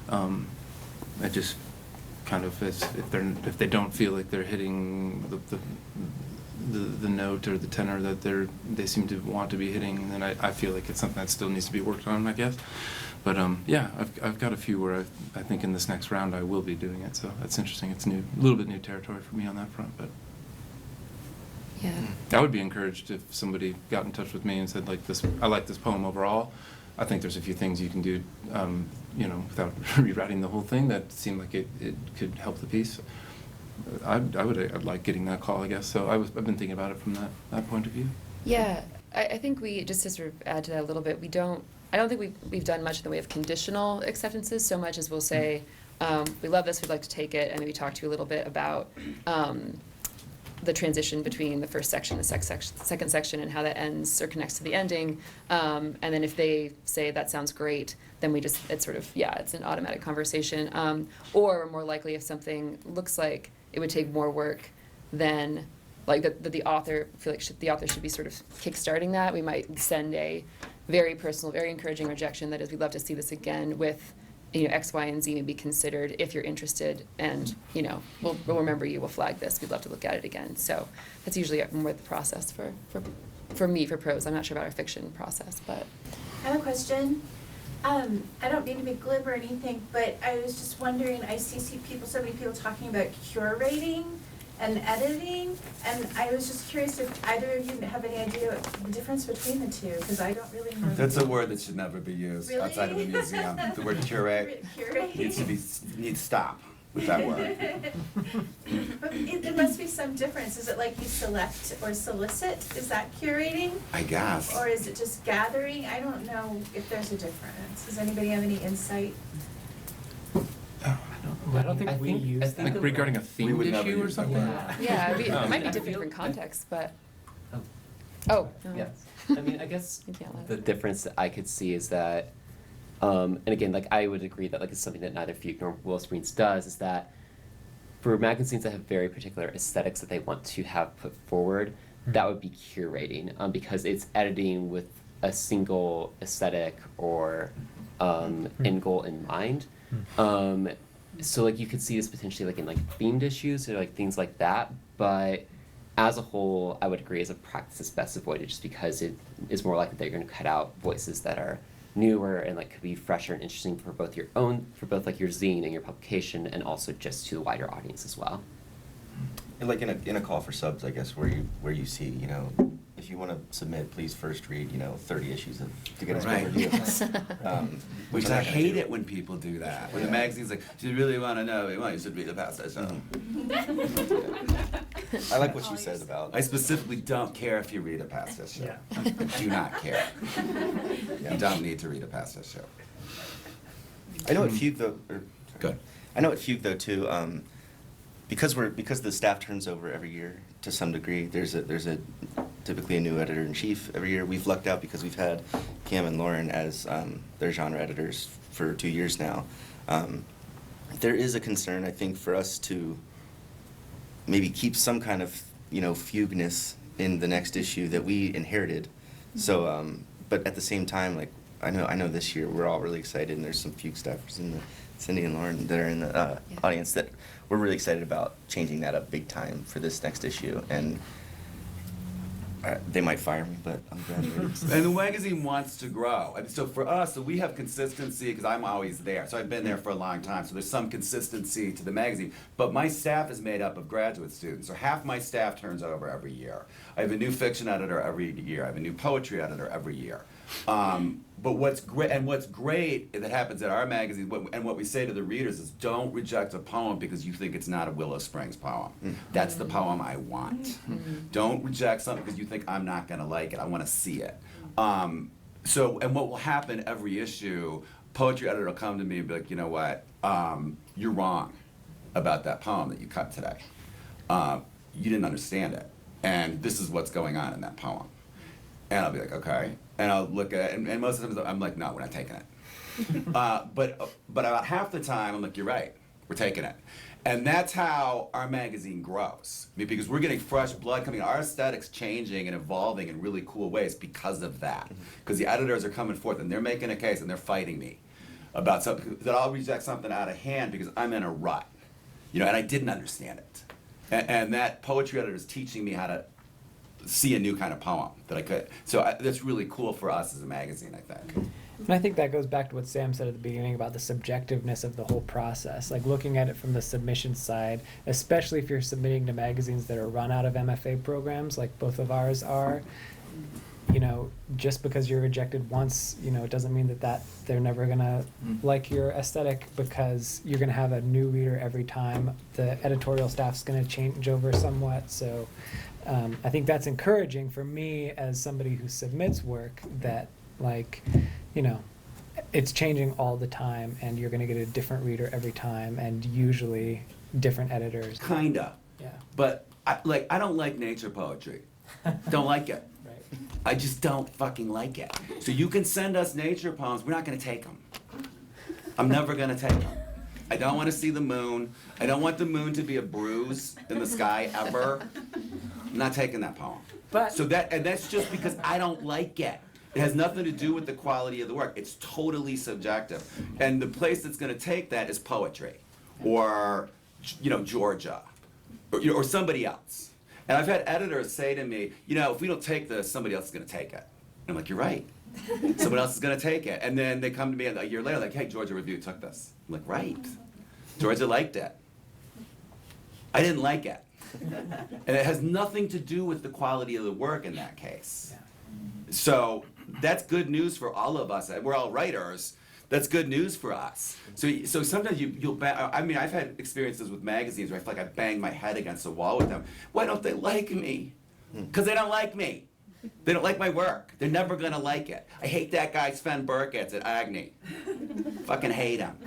Speaker 2: I just kind of, if they don't feel like they're hitting the note or the tenor that they seem to want to be hitting, then I feel like it's something that still needs to be worked on, I guess. But yeah, I've got a few where I think in this next round I will be doing it, so that's interesting. It's new, a little bit new territory for me on that front, but
Speaker 7: Yeah.
Speaker 2: I would be encouraged if somebody got in touch with me and said, like, I like this poem overall. I think there's a few things you can do, without rewriting the whole thing that seem like it could help the piece. I'd like getting that call, I guess. So I've been thinking about it from that point of view.
Speaker 7: Yeah, I think just to sort of add to that a little bit, I don't think we've done much in the way of conditional acceptances so much as we'll say, we love this, we'd like to take it, and maybe talk to you a little bit about the transition between the first section and the second section and how that ends or connects to the ending. And then if they say that sounds great, then it's sort of, it's an automatic conversation. Or more likely if something looks like it would take more work than, like that the author, feel like the author should be sort of kickstarting that, we might send a very personal, very encouraging rejection that is, we'd love to see this again with, X, Y, and Z may be considered if you're interested, and, we'll remember you, we'll flag this, we'd love to look at it again. So that's usually more the process for me, for prose. I'm not sure about our fiction process, but.
Speaker 9: I have a question. I don't mean to be glib or anything, but I was just wondering, I see so many people talking about curating and editing, and I was just curious if either of you have any idea the difference between the two, because I don't really know.
Speaker 3: That's a word that should never be used
Speaker 9: Really?
Speaker 3: outside of a museum. The word curate
Speaker 9: Curate?
Speaker 3: needs to stop with that word.
Speaker 9: But there must be some difference. Is it like you select or solicit? Is that curating?
Speaker 3: I guess.
Speaker 9: Or is it just gathering? I don't know if there's a difference. Does anybody have any insight?
Speaker 5: I don't think we use that.
Speaker 2: Like regarding a
Speaker 3: We would
Speaker 2: themed
Speaker 3: never
Speaker 2: issue or
Speaker 3: use that
Speaker 2: something?
Speaker 3: word.
Speaker 7: Yeah, it might be
Speaker 6: I
Speaker 7: different
Speaker 6: feel-
Speaker 7: in contexts, but.
Speaker 6: Oh.
Speaker 7: Oh. No.
Speaker 6: Yes. I mean, I guess
Speaker 7: You can't let
Speaker 6: the
Speaker 7: it.
Speaker 6: difference that I could see is that, and again, like I would agree that like it's something that neither Fugue nor Willow Springs does, is that for magazines that have very particular aesthetics that they want to have put forward, that would be curating, because it's editing with a single aesthetic or end goal in mind. So like you could see this potentially like in like themed issues or like things like that, but as a whole, I would agree as a practice it's best avoided just because it is more likely that you're going to cut out voices that are newer and like could be fresher and interesting for both like your zine and your publication, and also just to the wider audience as well.
Speaker 4: And like in a call for subs, I guess, where you see, if you want to submit, please first read, 30 issues to get us
Speaker 3: Right.
Speaker 4: good reviews.
Speaker 3: Which
Speaker 4: I'm
Speaker 3: I
Speaker 4: not gonna
Speaker 3: hate
Speaker 4: do.
Speaker 3: it when people do that. When the
Speaker 4: Yeah.
Speaker 3: magazine's like, do you really want to know? You should read the passage.
Speaker 4: I like what you said about.
Speaker 3: I specifically don't care if you read a past this show.
Speaker 5: Yeah.
Speaker 3: I do not care. You don't need to read a past this show.
Speaker 4: I know at Fugue though.
Speaker 3: Good.
Speaker 4: I know at Fugue though too. Because the staff turns over every year to some degree. There's a typically a new editor-in-chief every year. We've lucked out because we've had Cam and Lauren as their genre editors for 2 years now. There is a concern, I think, for us to maybe keep some kind of, fugueness in the next issue that we inherited. So, but at the same time, like, I know this year we're all really excited, and there's some Fugue staffers in the Cindy and Lauren that are in the audience that we're really excited about changing that up big time for this next issue. And they might fire me, but I'm graduating.
Speaker 3: And the magazine wants to grow. And so for us, we have consistency because I'm always there. So I've been there for a long time. So there's some consistency to the magazine. But my staff is made up of graduate students. So half my staff turns over every year. I have a new fiction editor every year. I have a new poetry editor every year. But what's great that happens at our magazine, and what we say to the readers is, don't reject a poem because you think it's not a Willow Springs poem. That's the poem I want. Don't reject something because you think I'm not going to like it. I want to see it. And what will happen every issue, poetry editor will come to me and be like, you know what, you're wrong about that poem that you cut today. You didn't understand it, and this is what's going on in that poem. And I'll be like, okay. And I'll look at it, and most of the time I'm like, no, we're not taking it. But about half the time, I'm like, you're right, we're taking it. And that's how our magazine grows. I mean, because we're getting fresh blood coming, our aesthetic's changing and evolving in really cool ways because of that. Because the editors are coming forth, and they're making a case, and they're fighting me about something, that I'll reject something out of hand because I'm in a rut, and I didn't understand it. And that poetry editor is teaching me how to see a new kind of poem that I could. So that's really cool for us as a magazine, I think.
Speaker 5: And I think that goes back to what Sam said at the beginning about the subjectiveness of the whole process. Like looking at it from the submission side, especially if you're submitting to magazines that are run out of MFA programs, like both of ours are. Just because you're rejected once, it doesn't mean that they're never gonna like your aesthetic, because you're gonna have a new reader every time. The editorial staff's gonna change over somewhat. So I think that's encouraging for me as somebody who submits work, that it's changing all the time, and you're gonna get a different reader every time, and usually different editors.
Speaker 3: Kinda.
Speaker 5: Yeah.
Speaker 3: But I don't like nature poetry. Don't like it.
Speaker 5: Right.
Speaker 3: I just don't fucking like it. So you can send us nature poems, we're not gonna take them. I'm never gonna take them. I don't want to see the moon. I don't want the moon to be a bruise in the sky ever. I'm not taking that poem.
Speaker 5: But
Speaker 3: that's just because I don't like it. It has nothing to do with the quality of the work. It's totally subjective. And the place that's gonna take that is poetry, or Georgia, or somebody else. And I've had editors say to me, if we don't take this, somebody else is gonna take it. And I'm like, you're right. Someone else is gonna take it. And then they come to me a year later, like, hey, Georgia Review took this. I'm like, right. Georgia liked it. I didn't like it. And it has nothing to do with the quality of the work in that case. So that's good news for all of us. We're all writers. That's good news for us. So sometimes I've had experiences with magazines where I feel like I bang my head against the wall with them. Why don't they like me? Because they don't like me. They don't like my work. They're never gonna like it. I hate that guy Sven Burkitz at Agni. Fucking hate him.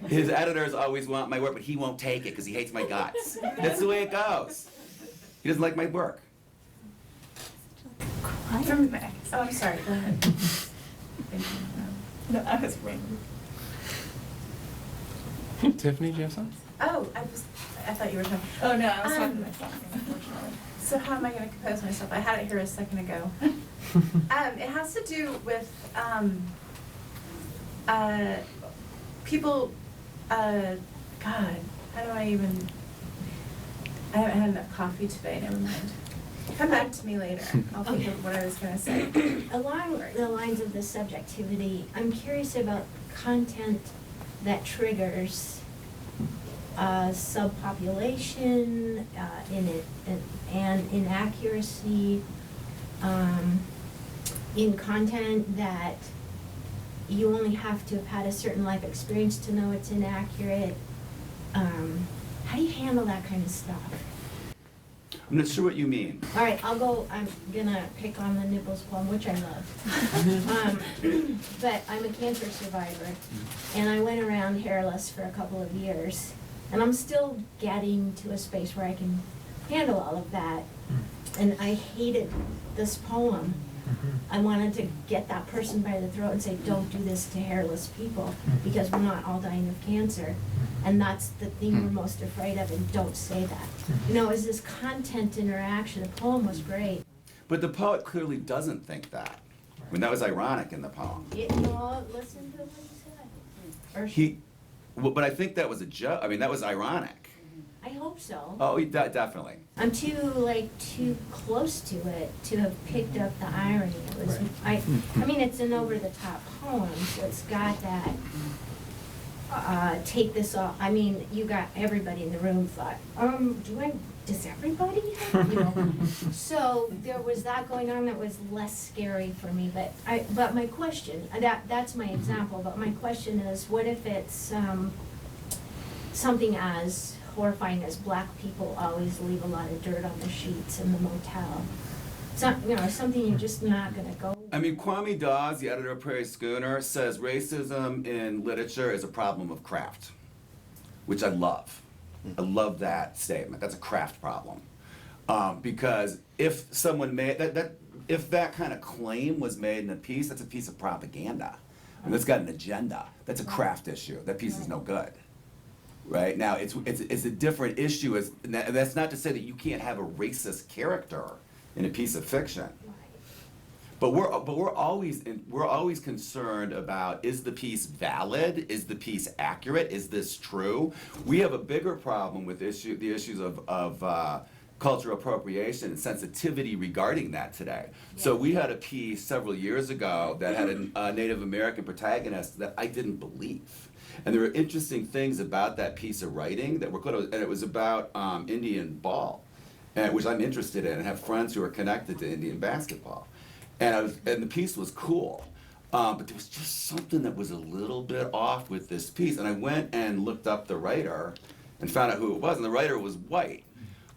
Speaker 3: His editors always want my work, but he won't take it because he hates my guts. That's the way it goes. He doesn't like my work.
Speaker 9: I'm sorry, go ahead. No, I was waiting.
Speaker 2: Tiffany, do you have something?
Speaker 9: Oh, I thought you were talking.
Speaker 10: Oh, no, I was talking to myself, unfortunately.
Speaker 9: So how am I gonna compose myself? I had it here a second ago. It has to do with, people, God, how do I even, I haven't had enough coffee today, never mind. Come back to me later, I'll think of what I was gonna say.
Speaker 11: Along the lines of the subjectivity, I'm curious about content that triggers subpopulation, and inaccuracy, in content that you only have to have had a certain life experience to know it's inaccurate. How do you handle that kind of stuff?
Speaker 3: I'm not sure what you mean.
Speaker 11: All right, I'm gonna pick on the Nibbles poem, which I love. But I'm a cancer survivor, and I went around hairless for a couple of years, and I'm still getting to a space where I can handle all of that. and I hated this poem. I wanted to get that person by the throat and say, don't do this to hairless people, because we're not all dying of cancer. And that's the thing we're most afraid of, and don't say that. You know, is this content interaction. The poem was great.
Speaker 3: But the poet clearly doesn't think that. I mean, that was ironic in the poem.
Speaker 11: Well, listen to what he said. Or
Speaker 3: Well, but I think that was a joke. I mean, that was ironic.
Speaker 11: I hope so.
Speaker 3: Oh, definitely.
Speaker 11: I'm too close to it to have picked up the irony. It was, I mean, it's an over-the-top poem, so it's got that, take this off. I mean, you got, everybody in the room thought, does everybody have, you know? So there was that going on that was less scary for me, but my question, that's my example, but my question is, what if it's, something as horrifying as black people always leave a lot of dirt on the sheets in the motel? Something you're just not gonna go.
Speaker 3: I mean, Kwame Dawes, the editor of Prairie Schooner, says racism in literature is a problem of craft, which I love. I love that statement. That's a craft problem. Because if someone made, if that kind of claim was made in a piece, that's a piece of propaganda. I mean, that's got an agenda. That's a craft issue. That piece is no good. Right? Now, it's a different issue. That's not to say that you can't have a racist character in a piece of fiction. But we're always concerned about, is the piece valid? Is the piece accurate? Is this true? We have a bigger problem with the issues of cultural appropriation and sensitivity regarding that today. So we had a piece several years ago that had a Native American protagonist that I didn't believe. And there were interesting things about that piece of writing that were good, and it was about Indian ball, which I'm interested in, and have friends who are connected to Indian basketball. And the piece was cool, but there was just something that was a little bit off with this piece. And I went and looked up the writer and found out who it was, and the writer was white.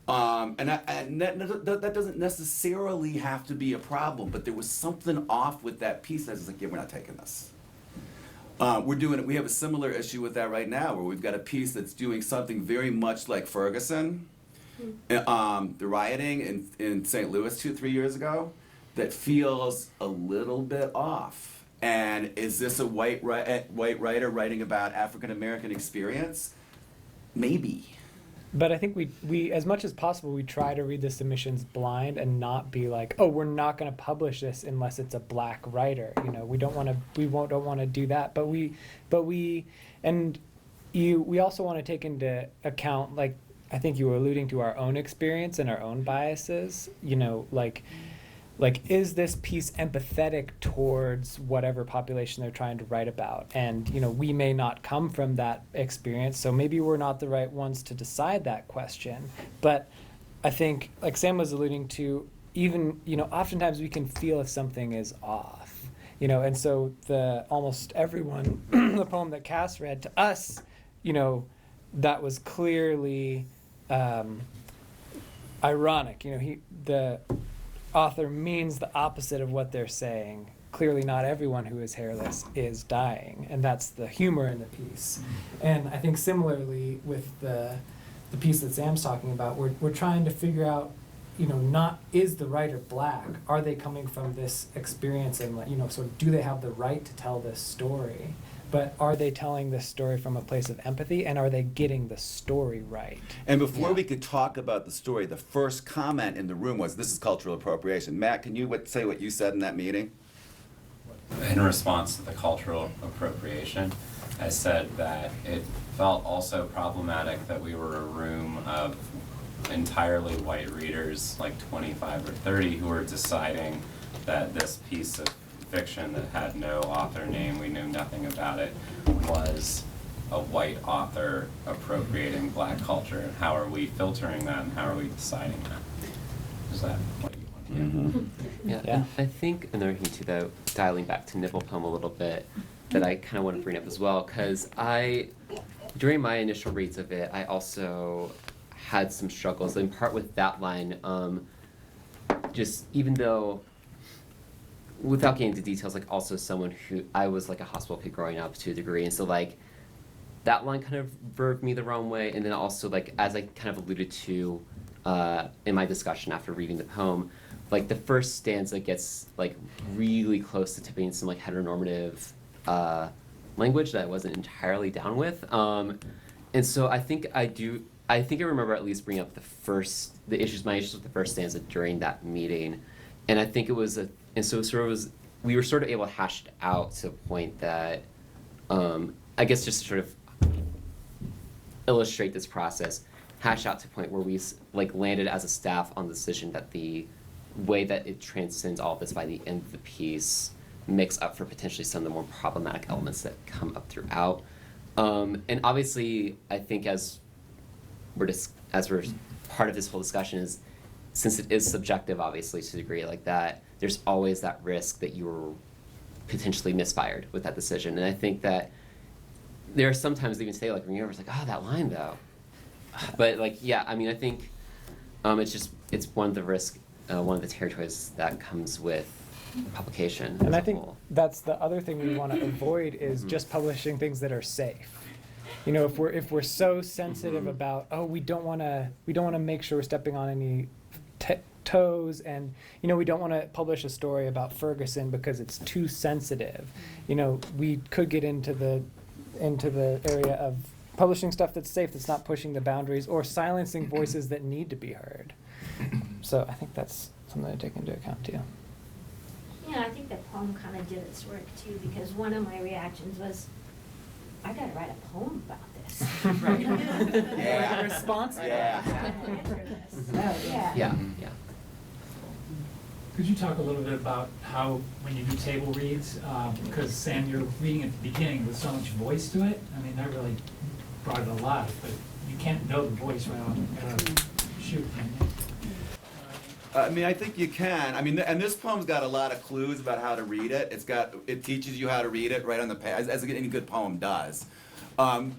Speaker 3: And that doesn't necessarily have to be a problem, but there was something off with that piece. I was like, yeah, we're not taking this. We have a similar issue with that right now, where we've got a piece that's doing something very much like Ferguson, the rioting in St. Louis 2-3 years ago, that feels a little bit off. And is this a white writer writing about African American experience? Maybe.
Speaker 5: But I think we as much as possible, we try to read the submissions blind and not be like, oh, we're not going to publish this unless it's a black writer. You know, we don't want to do that. But we also want to take into account, like I think you were alluding to, our own experience and our own biases. You know, like is this piece empathetic towards whatever population they're trying to write about? And, you know, we may not come from that experience, so maybe we're not the right ones to decide that question. But I think, like Sam was alluding to, even, you know, oftentimes we can feel if something is off, you know, and so almost everyone, the poem that Cass read to us, you know, that was clearly ironic. You know, the author means the opposite of what they're saying. Clearly not everyone who is hairless is dying, and that's the humor in the piece. And I think similarly with the piece that Sam's talking about, we're trying to figure out, you know, is the writer black? Are they coming from this experience, and, you know, sort of do they have the right to tell this story? But are they telling this story from a place of empathy, and are they getting the story right?
Speaker 3: And before we could talk about the story, the first comment in the room was, this is cultural appropriation. Matt, can you say what you said in that meeting?
Speaker 1: In response to the cultural appropriation, I said that it felt also problematic that we were a room of entirely white readers, like 25 or 30, who were deciding that this piece of fiction that had no author name, we knew nothing about it, was a white author appropriating black culture. And how are we filtering that, and how are we deciding that? Is that what you want to hear?
Speaker 6: Yeah. And I think another thing too, though, dialing back to Nipple Poem a little bit, that I kind of want to bring up as well, because during my initial reads of it, I also had some struggles, in part with that line, just even though, without getting into details, like also someone who, I was like a hospital kid growing up to a degree, and so like that line kind of verbed me the wrong way, and then also like, as I kind of alluded to, in my discussion after reading the poem, like the first stanza gets like really close to tipping some like heteronormative language that I wasn't entirely down with. And so I think I remember at least bringing up my issues with the first stanza during that meeting. And I think it was we were sort of able to hash it out to a point that, I guess just to sort of illustrate this process, hash out to a point where we like landed as a staff on the decision that the way that it transcends all of this by the end of the piece makes up for potentially some of the more problematic elements that come up throughout. And obviously, I think as we're part of this whole discussion is, since it is subjective, obviously, to a degree like that, there's always that risk that you were potentially misfired with that decision. And I think that there are sometimes even say, like, remember, it's like, oh, that line, though. But, like, yeah, I mean, I think it's one of the risks, one of the territories that comes with publication.
Speaker 5: And
Speaker 6: as
Speaker 5: I
Speaker 6: a
Speaker 5: think
Speaker 6: whole.
Speaker 5: that's the other thing we want to avoid is just publishing things that are safe. You know, if we're so sensitive about, oh, we don't want to make sure we're stepping on any toes, and you know, we don't want to publish a story about Ferguson because it's too sensitive. You know, we could get into the area of publishing stuff that's safe, that's not pushing the boundaries, or silencing voices that need to be heard. So I think that's something to take into account too.
Speaker 11: Yeah, I think the poem kind of did its work too, because one of my reactions was, I gotta write a poem about this.
Speaker 3: Yeah.
Speaker 5: Response?
Speaker 3: Yeah.
Speaker 6: Yeah.
Speaker 12: Could you talk a little bit about how, when you do table reads, because Sam, you're reading at the beginning with so much voice to it, I mean, that really brought it alive, but you can't know the voice right on shoot, can you?
Speaker 3: I mean, I think you can. I mean, and this poem's got a lot of clues about how to read it. It teaches you how to read it right on the page, as any good poem does.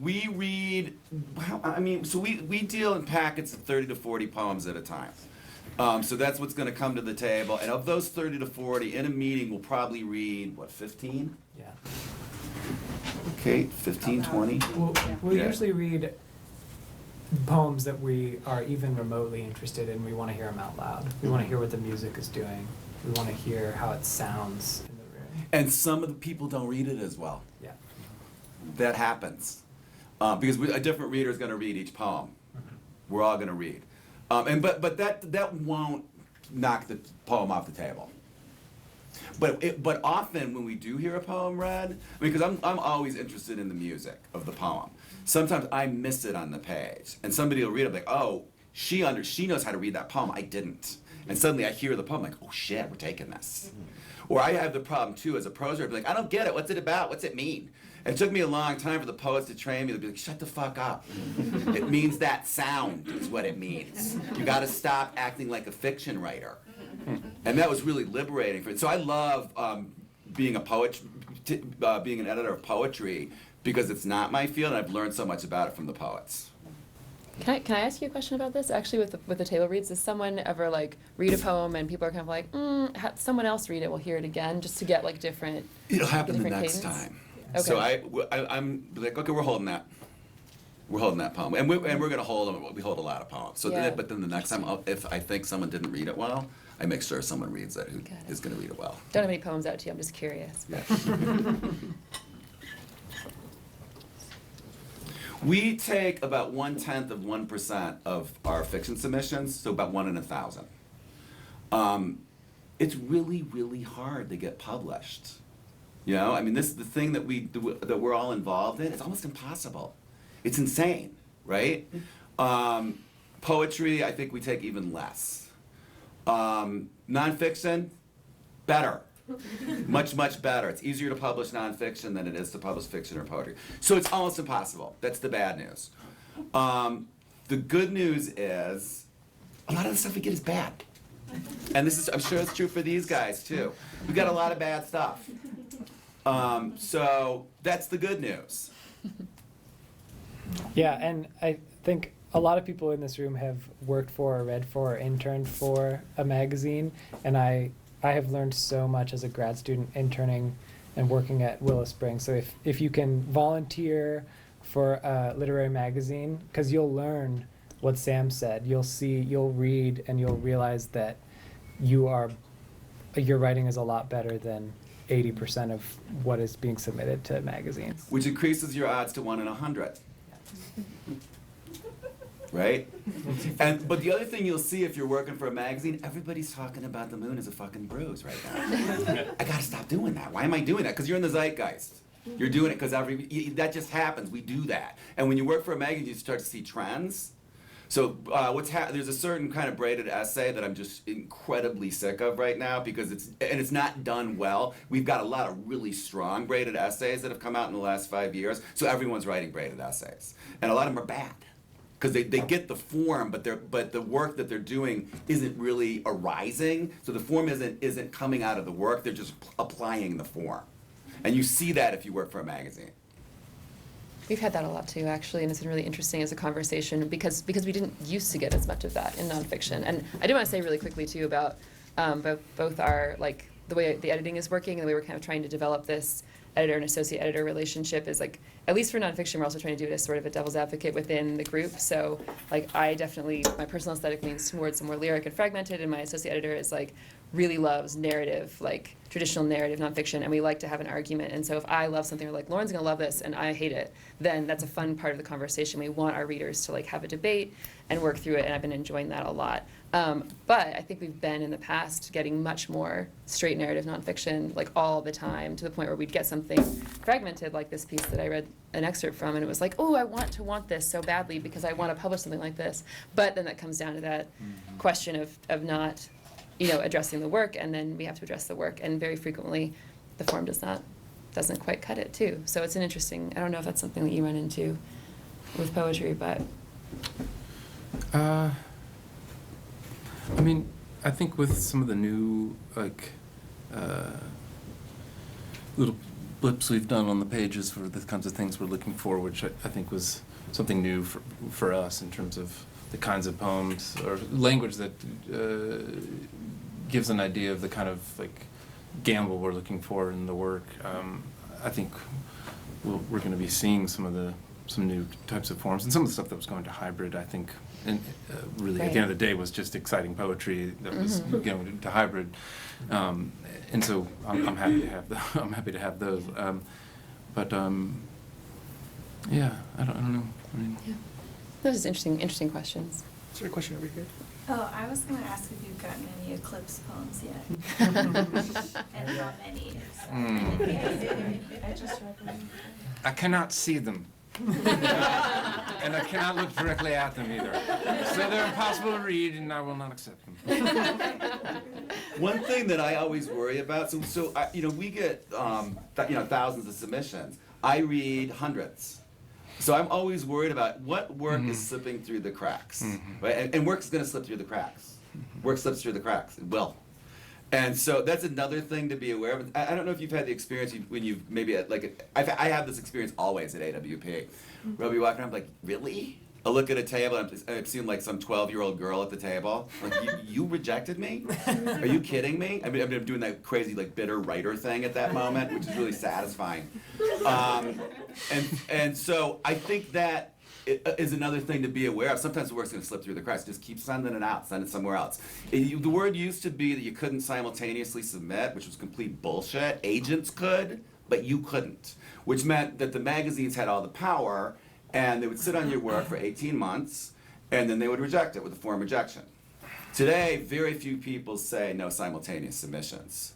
Speaker 3: We read, we deal in packets of 30 to 40 poems at a time. So that's what's going to come to the table. And of those 30 to 40, in a meeting, we'll probably read, 15?
Speaker 5: Yeah.
Speaker 3: Okay, 15, 20?
Speaker 5: We'll
Speaker 3: Yeah.
Speaker 5: usually read poems that we are even remotely interested in. We want to hear them out loud. We want to hear what the music is doing. We want to hear how it sounds in the room.
Speaker 3: And some of the people don't read it as well.
Speaker 5: Yeah.
Speaker 3: That happens. Because a different reader is going to read each poem. We're all going to read. But that won't knock the poem off the table. But often when we do hear a poem read, because I'm always interested in the music of the poem. Sometimes I miss it on the page, and somebody will read it like, oh, she knows how to read that poem. I didn't, and suddenly I hear the poem like, oh shit, we're taking this. Or I have the problem too as a proser. I'd be like, I don't get it. What's it about? What's it mean? And it took me a long time for the poets to train me. They'd be like, shut the fuck up. It means that sound is what it means. You got to stop acting like a fiction writer. And that was really liberating for me. So I love being being an editor of poetry, because it's not my field, and I've learned so much about it from the poets.
Speaker 7: Can I ask you a question about this? Actually, with the table reads, does someone ever like read a poem and people are kind of like, have someone else read it, we'll hear it again, just to get like different.
Speaker 3: It'll happen the
Speaker 7: different
Speaker 3: next
Speaker 7: cadence?
Speaker 3: time.
Speaker 7: Okay.
Speaker 3: So I'm like, okay, we're holding that. We're holding that poem, and we're going to hold them. We hold a lot of poems. So,
Speaker 7: Yeah.
Speaker 3: but then the next time, if I think someone didn't read it well, I make sure someone reads it who
Speaker 7: Got it.
Speaker 3: is going to read it well.
Speaker 7: Don't have any poems out to you. I'm just curious.
Speaker 3: Yeah. We take about 1/10 of 1% of our fiction submissions, so about 1 in 1,000. It's really, really hard to get published. You know, I mean, the thing that we're all involved in, it's almost impossible. It's insane, right? Poetry, I think we take even less. Nonfiction, better. Much, much better. It's easier to publish nonfiction than it is to publish fiction or poetry. So it's almost impossible. That's the bad news. The good news is a lot of the stuff we get is bad. And I'm sure it's true for these guys too. We got a lot of bad stuff. So that's the good news.
Speaker 5: Yeah, and I think a lot of people in this room have worked for or read for or interned for a magazine, and I have learned so much as a grad student interning and working at Willow Springs. So if you can volunteer for a literary magazine, because you'll learn what Sam said. You'll read, and you'll realize that your writing is a lot better than 80% of what is being submitted to magazines.
Speaker 3: Which increases your odds to 1 in 100. Right? But the other thing you'll see if you're working for a magazine, everybody's talking about the moon as a fucking bruise right now. I gotta stop doing that. Why am I doing that? Because you're in the zeitgeist. You're doing it because that just happens. We do that. And when you work for a magazine, you start to see trends. So there's a certain kind of braided essay that I'm just incredibly sick of right now because it's not done well. We've got a lot of really strong braided essays that have come out in the last 5 years. So everyone's writing braided essays, and a lot of them are bad because they get the form, but the work that they're doing isn't really arising. So the form isn't coming out of the work. They're just applying the form, and you see that if you work for a magazine.
Speaker 7: We've had that a lot too, actually, and it's been really interesting as a conversation because we didn't used to get as much of that in nonfiction. And I do want to say really quickly too about both our the way the editing is working and the way we're kind of trying to develop this editor and associate editor relationship is at least for nonfiction, we're also trying to do it as sort of a devil's advocate within the group. So I definitely, my personal aesthetic leans towards some more lyric and fragmented, and my associate editor is really loves narrative, traditional narrative nonfiction, and we like to have an argument. And so if I love something, or Lauren's gonna love this and I hate it, then that's a fun part of the conversation. We want our readers to have a debate and work through it, and I've been enjoying that a lot. But I think we've been in the past getting much more straight narrative nonfiction all the time, to the point where we'd get something fragmented like this piece that I read an excerpt from, and it was oh, I want this so badly because I want to publish something like this. But then that comes down to that question of not addressing the work, and then we have to address the work, and very frequently the form doesn't quite cut it too. So it's an interesting, I don't know if that's something that you run into with poetry, but.
Speaker 2: I think with some of the new little blips we've done on the pages for the kinds of things we're looking for, which I think was something new for us in terms of the kinds of poems or language that gives an idea of the kind of gamble we're looking for in the work. I think we're going to be seeing some new types of forms, and some of the stuff that was going to hybrid, I think, and really at the end of the day was just exciting poetry that was going to hybrid, and so I'm happy to have those. Yeah, I don't know.
Speaker 7: Yeah. Those are interesting questions.
Speaker 13: Is there a question over here?
Speaker 10: Oh, I was going to ask if you've gotten any Eclipse poems yet. And how many? I just read one.
Speaker 2: I cannot see them. And I cannot look directly at them either. So they're impossible to read, and I will not accept them.
Speaker 3: One thing that I always worry about, so we get thousands of submissions. I read hundreds. So I'm always worried about what work is slipping through the cracks, right? And work's going to slip through the cracks. Work slips through the cracks. It will. And so that's another thing to be aware of. I don't know if you've had the experience when you've maybe I have this experience always at AWP. Where I'll be walking around like, really? I look at a table and I've seen some 12-year-old girl at the table. You rejected me? Are you kidding me? I mean, I'm doing that crazy bitter writer thing at that moment, which is really satisfying. And so I think that is another thing to be aware of. Sometimes the work's going to slip through the cracks. Just keep sending it out. Send it somewhere else. The word used to be that you couldn't simultaneously submit, which was complete bullshit. Agents could, but you couldn't, which meant that the magazines had all the power, and they would sit on your work for 18 months, and then they would reject it with a form rejection. Today, very few people say no simultaneous submissions.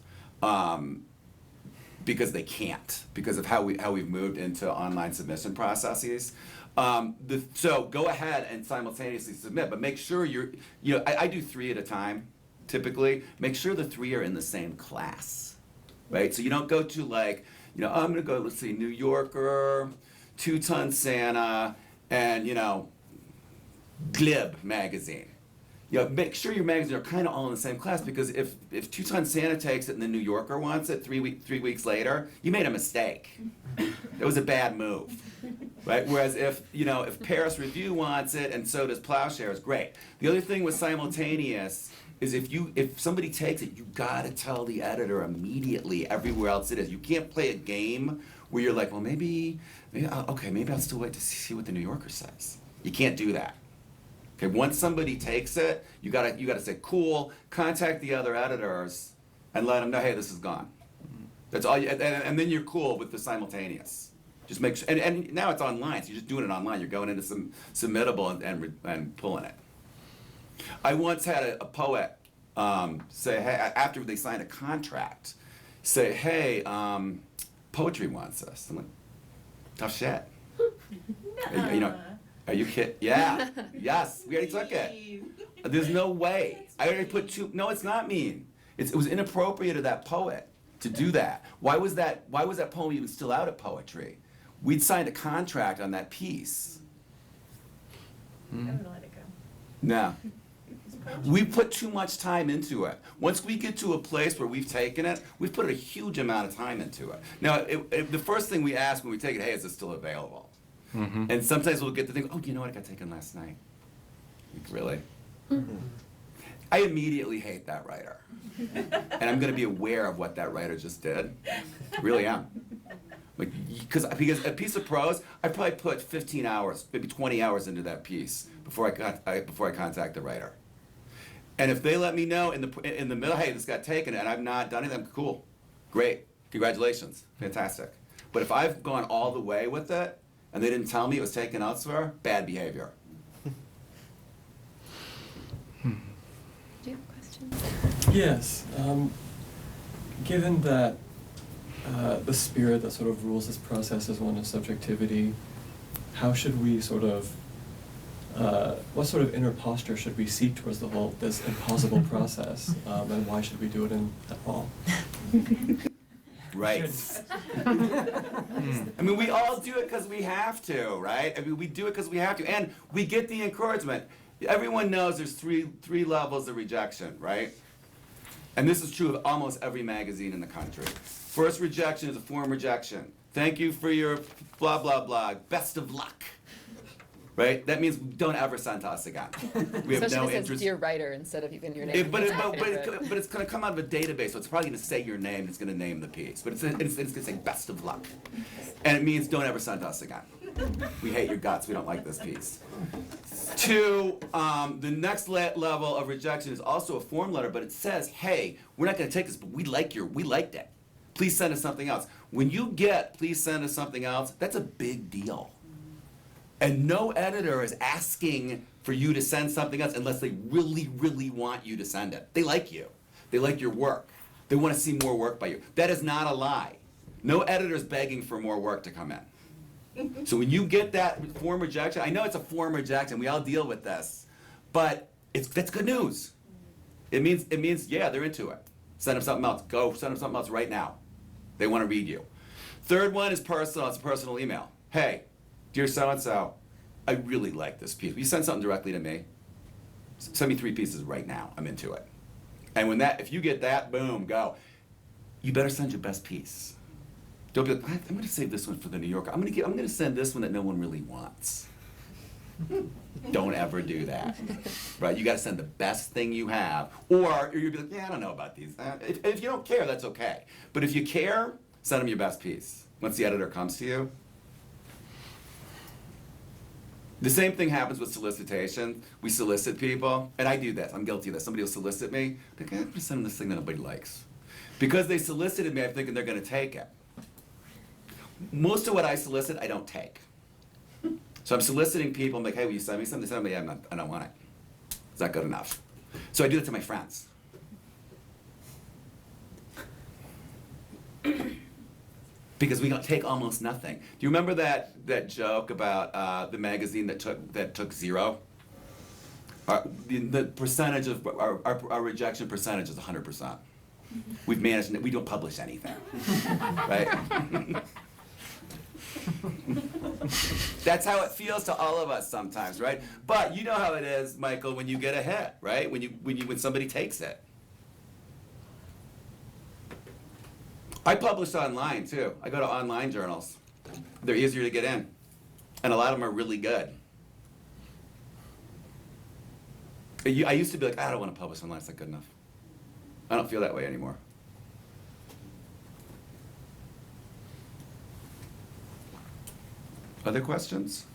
Speaker 3: Because they can't, because of how we've moved into online submission processes. So go ahead and simultaneously submit, but make sure I do 3 at a time, typically. Make sure the 3 are in the same class, right? So you don't go to I'm gonna go, let's see, New Yorker, 2 Ton Santa, and Glib magazine. Make sure your magazines are kind of all in the same class, because if 2 Ton Santa takes it and the New Yorker wants it 3 weeks later, you made a mistake. It was a bad move, right? Whereas if Paris Review wants it and so does Plowshares, great. The other thing with simultaneous is if somebody takes it, you gotta tell the editor immediately everywhere else it is. You can't play a game where you're like, well, maybe I'll still wait to see what the New Yorker says. You can't do that. Okay, once somebody takes it, you gotta say, cool, contact the other editors and let them know, hey, this is gone. That's all, and then you're cool with the simultaneous. Just make sure, and now it's online, so you're just doing it online. You're going into some submittable and pulling it. I once had a poet say, hey, after they signed a contract, say, hey, poetry wants us. I'm like, tough shit. You know, are you kidding? Yeah, yes, we already took it. There's no way. I already put two, no, it's not mean. It was inappropriate of that poet to do that. Why was that poem even still out at Poetry? We'd signed a contract on that piece.
Speaker 10: I'm gonna let it go.
Speaker 3: No. We put too much time into it. Once we get to a place where we've taken it, we've put a huge amount of time into it. Now, the first thing we ask when we take it, hey, is it still available? And sometimes we'll get to think, oh, you know what, I got taken last night. Like, really? I immediately hate that writer. And I'm gonna be aware of what that writer just did. Really am. Like, because a piece of prose, I probably put 15 hours, maybe 20 hours into that piece before I contact the writer. And if they let me know in the middle, hey, this got taken and I've not done anything, cool, great, congratulations, fantastic. But if I've gone all the way with it and they didn't tell me it was taken elsewhere, bad behavior.
Speaker 7: Do you have a question?
Speaker 13: Yes. Given that the spirit that sort of rules this process is one of subjectivity, how should we sort of, what sort of inner posture should we seek towards this impossible process, and why should we do it at all?
Speaker 3: Right. I mean, we all do it because we have to, right? I mean, we do it because we have to, and we get the encouragement. Everyone knows there's three levels of rejection, right? And this is true of almost every magazine in the country. First rejection is a form rejection. Thank you for your blah, blah, blah. Best of luck. Right? That means don't ever send to us again. We have
Speaker 7: Especially
Speaker 3: no
Speaker 7: if it says
Speaker 3: interest.
Speaker 7: dear writer instead of even your name.
Speaker 3: But it's going to come out of a database, so it's probably going to say your name. It's going to name the piece, but it's going to say best of luck, and it means don't ever send to us again. We hate your guts. We don't like this piece. Two, the next level of rejection is also a form letter, but it says, hey, we're not going to take this, but we liked it. Please send us something else. When you get please send us something else, that's a big deal. And no editor is asking for you to send something else unless they really, really want you to send it. They like you. They like your work. They want to see more work by you. That is not a lie. No editor is begging for more work to come in. So when you get that form rejection, I know it's a form rejection. We all deal with this, but that's good news. It means yeah, they're into it. Send them something else. Go send them something else right now. They want to read you. Third one is personal. It's a personal email. Hey, dear so-and-so, I really like this piece. Will you send something directly to me? Send me 3 pieces right now. I'm into it. And if you get that, boom, go. You better send your best piece. Don't be like, I'm going to save this one for the New Yorker. I'm going to send this one that no one really wants. Don't ever do that, right? You got to send the best thing you have, or you'll be like, yeah, I don't know about these. If you don't care, that's okay. But if you care, send them your best piece. Once the editor comes to you. The same thing happens with solicitation. We solicit people, and I do this. I'm guilty of this. Somebody will solicit me. I'm like, I'm going to send them this thing that nobody likes. Because they solicited me, I'm thinking they're going to take it. Most of what I solicit, I don't take. So I'm soliciting people. I'm like, hey, will you send me something? They send me, yeah, I don't want it. It's not good enough. So I do that to my friends. Because we don't take almost nothing. Do you remember that joke about the magazine that took 0? The percentage of our rejection percentage is 100%. We've managed. We don't publish anything, right? That's how it feels to all of us sometimes, right? But you know how it is, Michael, when you get a hit, right? When somebody takes it. I publish online too. I go to online journals. They're easier to get in, and a lot of them are really good. I used to be like, I don't want to publish online. It's not good enough. I don't feel that way anymore. Other questions?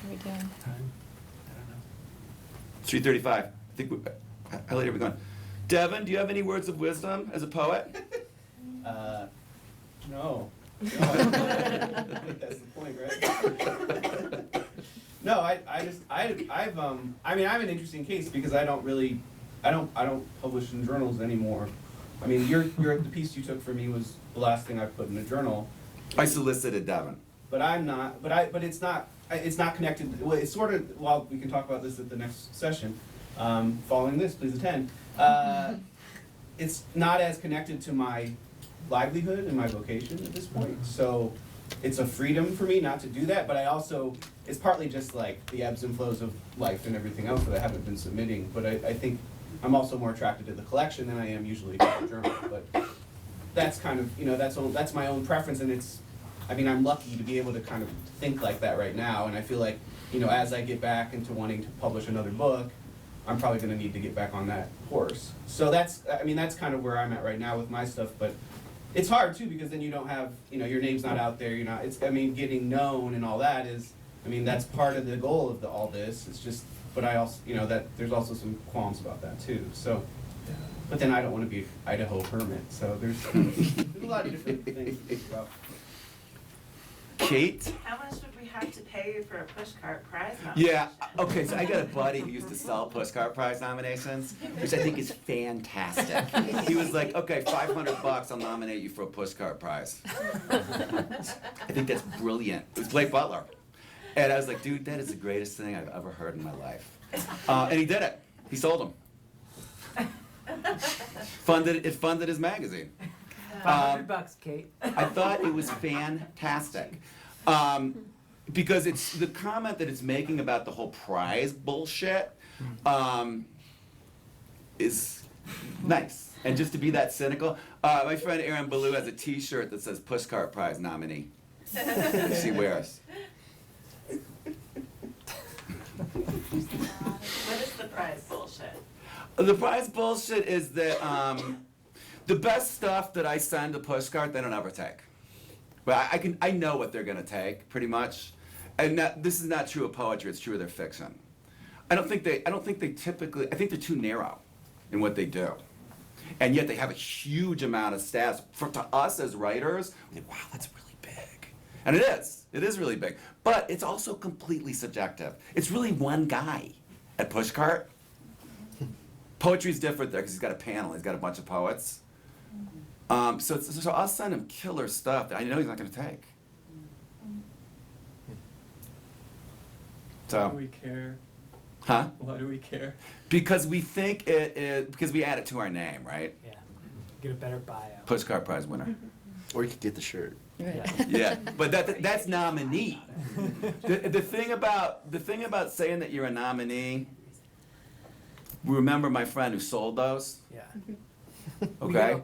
Speaker 7: are we doing?
Speaker 5: Time? I don't know.
Speaker 3: 3:35. I think how late are we going? Devin, do you have any words of wisdom as a poet?
Speaker 14: No. I think that's the point, right? No, I mean, I have an interesting case because I don't publish in journals anymore. I mean, the piece you took for me was the last thing I put in a journal.
Speaker 3: I solicited Devin.
Speaker 14: But I'm not, but it's not connected, well, it's sort of, well, we can talk about this at the next session. Following this, please attend. It's not as connected to my livelihood and my vocation at this point, so it's a freedom for me not to do that, but I also, it's partly just like the ebbs and flows of life and everything else that I haven't been submitting, but I think I'm also more attracted to the collection than I am usually to the journal, but that's kind of, that's my own preference, and it's, I mean, I'm lucky to be able to kind of think like that right now, and I feel like, as I get back into wanting to publish another book, I'm probably gonna need to get back on that horse. So that's kind of where I'm at right now with my stuff, but it's hard too, because then you don't have, your name's not out there, getting known and all that is, that's part of the goal of all this, it's just, but I also, that there's also some qualms about that too, so. But then I don't wanna be an Idaho hermit, so there's a lot of different things to think about.
Speaker 3: Kate?
Speaker 10: How much would we have to pay you for a pushcart prize nomination?
Speaker 3: Yeah, okay, so I got a buddy who used to sell postcard prize nominations, which I think is fantastic. He was like, okay, $500, I'll nominate you for a postcard prize. I think that's brilliant. It was Blake Butler. And I was like, dude, that is the greatest thing I've ever heard in my life. And he did it. He sold them. It funded his magazine.
Speaker 5: $500, Kate.
Speaker 3: I thought it was fantastic. Because it's the comment that it's making about the whole prize bullshit is nice. And just to be that cynical. My friend Aaron Ballou has a t-shirt that says Pushcart Prize nominee. She wears.
Speaker 10: What is the prize bullshit?
Speaker 3: The prize bullshit is that the best stuff that I send to Pushcart, they don't ever take. But I know what they're gonna take, pretty much. And this is not true of poetry, it's true of their fiction. I don't think they typically, I think they're too narrow in what they do. And yet they have a huge amount of stats. To us as writers, we think, wow, that's really big. And it is really big. But it's also completely subjective. It's really one guy at Pushcart. Poetry's different there because he's got a panel, he's got a bunch of poets. So I'll send him killer stuff that I know he's not gonna take.
Speaker 13: Why
Speaker 3: So,
Speaker 13: do we care?
Speaker 3: huh?
Speaker 13: Why do we care?
Speaker 3: Because we think it is, because we add it to our name, right?
Speaker 5: Yeah. Get a better bio.
Speaker 3: Pushcart Prize winner.
Speaker 4: Or you could get the shirt.
Speaker 3: Yeah, but that's nominee. The thing about saying that you're a nominee, remember my friend who sold those?
Speaker 5: Yeah.
Speaker 3: Okay?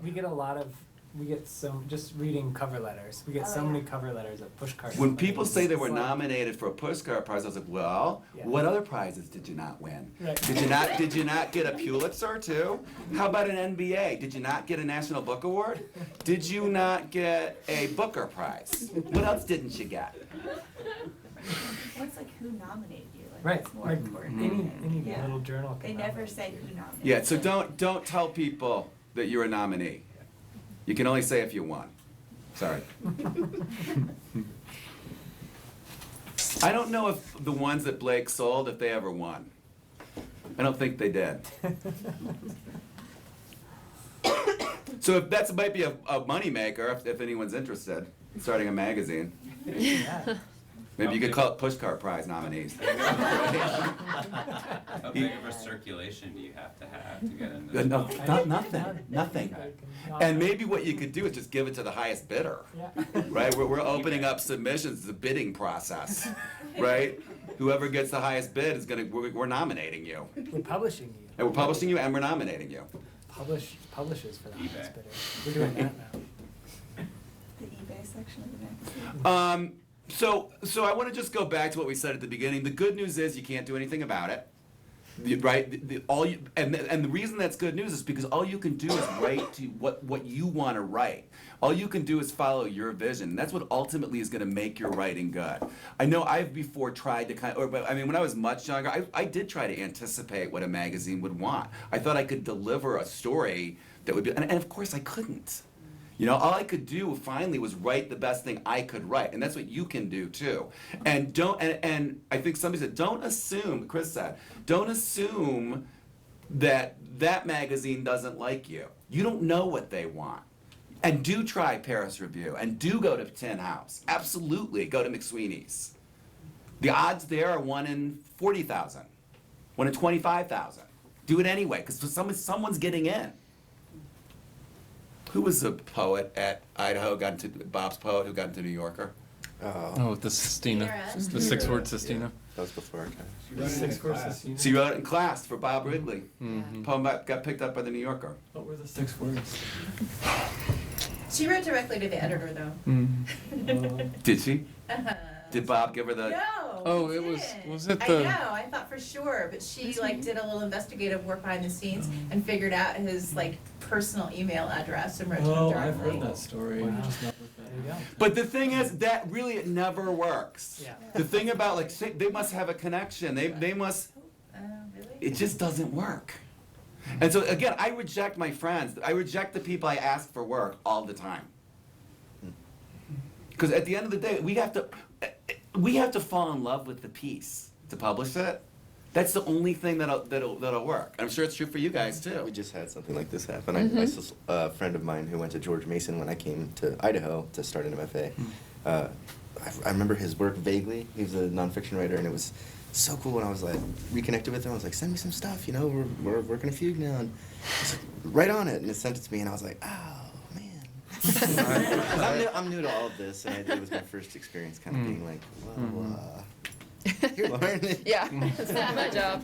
Speaker 5: We get some, just reading cover letters, we get so many cover letters of pushcarts.
Speaker 3: When people say they were
Speaker 5: It's like-
Speaker 3: nominated for a Pushcart Prize, I was like, well,
Speaker 5: Yeah.
Speaker 3: what other prizes did you not win?
Speaker 5: Right.
Speaker 3: Did you not get a Pulitzer too? How about an NBA? Did you not get a National Book Award? Did you not get a Booker Prize? What else didn't you get?
Speaker 10: Well, it's like who nominated you, like
Speaker 5: Right,
Speaker 10: that's more
Speaker 5: like
Speaker 10: important.
Speaker 5: any
Speaker 10: Yeah.
Speaker 5: little journal can
Speaker 10: They never
Speaker 5: nominate.
Speaker 10: say who nominated.
Speaker 3: Yeah, so don't tell people that you're a nominee. You can only say if you won. Sorry. I don't know if the ones that Blake sold, if they ever won. I don't think they did. So if that might be a moneymaker if anyone's interested in starting a magazine.
Speaker 5: Yeah.
Speaker 3: Maybe you could call it Pushcart Prize nominees.
Speaker 1: How big of a circulation do you have to get into?
Speaker 3: No, nothing. And maybe what you could do is just give it to the highest bidder,
Speaker 5: Yeah.
Speaker 3: right? We're opening up submissions to the bidding process, right? Whoever gets the highest bid is we're nominating you.
Speaker 5: We're publishing you.
Speaker 3: And we're publishing you and we're nominating you.
Speaker 5: Publishers for the
Speaker 1: eBay.
Speaker 5: highest bidder. We're doing that now.
Speaker 10: The eBay section of the magazine.
Speaker 3: So I want to just go back to what we said at the beginning. The good news is you can't do anything about it. And the reason that's good news is because all you can do is write to what you want to write. All you can do is follow your vision. And that's what ultimately is going to make your writing good. I know I've before tried to when I was much younger, I did try to anticipate what a magazine would want. I thought I could deliver a story that would be, and of course I couldn't. You know, all I could do finally was write the best thing I could write, and that's what you can do too. And and I think somebody said, don't assume, Chris said, don't assume that that magazine doesn't like you. You don't know what they want. And do try Paris Review, and do go to Tin House. Absolutely, go to McSweeney's. The odds there are 1 in 40,000, 1 in 25,000. Do it anyway, because someone's getting in. Who was the poet at Idaho, Bob's poet, who got into New Yorker?
Speaker 2: Oh, the Sistina, the 6-word Sistina.
Speaker 4: That was before our time.
Speaker 13: She wrote it in class.
Speaker 3: So you wrote it in class for Bob Wrigley.
Speaker 2: Mm-hmm.
Speaker 3: Poem got picked up by the New Yorker.
Speaker 13: What were the 6 words?
Speaker 9: She wrote directly to the editor, though.
Speaker 2: Mm-hmm.
Speaker 3: Did she?
Speaker 9: Uh-huh.
Speaker 3: Did Bob give her the?
Speaker 9: No.
Speaker 2: Oh,
Speaker 9: he
Speaker 2: it was-
Speaker 9: didn't.
Speaker 2: was it
Speaker 9: I
Speaker 2: the-
Speaker 9: know. I thought for sure, but she did a little investigative work behind the scenes and figured out his personal email address and wrote to him
Speaker 13: Oh,
Speaker 9: directly.
Speaker 13: I've heard that story.
Speaker 5: Wow.
Speaker 13: Just not with that.
Speaker 5: There you go.
Speaker 3: But the thing is, that really it never works.
Speaker 5: Yeah.
Speaker 3: The thing about they must have a connection. They must.
Speaker 9: Oh, really?
Speaker 3: It just doesn't work. And so again, I reject my friends. I reject the people I ask for work all the time. Because at the end of the day, we have to fall in love with the piece to publish it. That's the only thing that'll work. I'm sure it's true for you guys too.
Speaker 4: We just had something like this happen. A friend of mine who went to George Mason when I came to Idaho to start an MFA. I remember his work vaguely. He was a nonfiction writer, and it was so cool when I was reconnected with him. I was like, send me some stuff, we're working a fugue now. And he's like, right on it. And he sent it to me, and I was like, oh, man. I'm new to all of this, and it was my first experience kind of being like, well, here, Lauren.
Speaker 7: Yeah, that's not my job.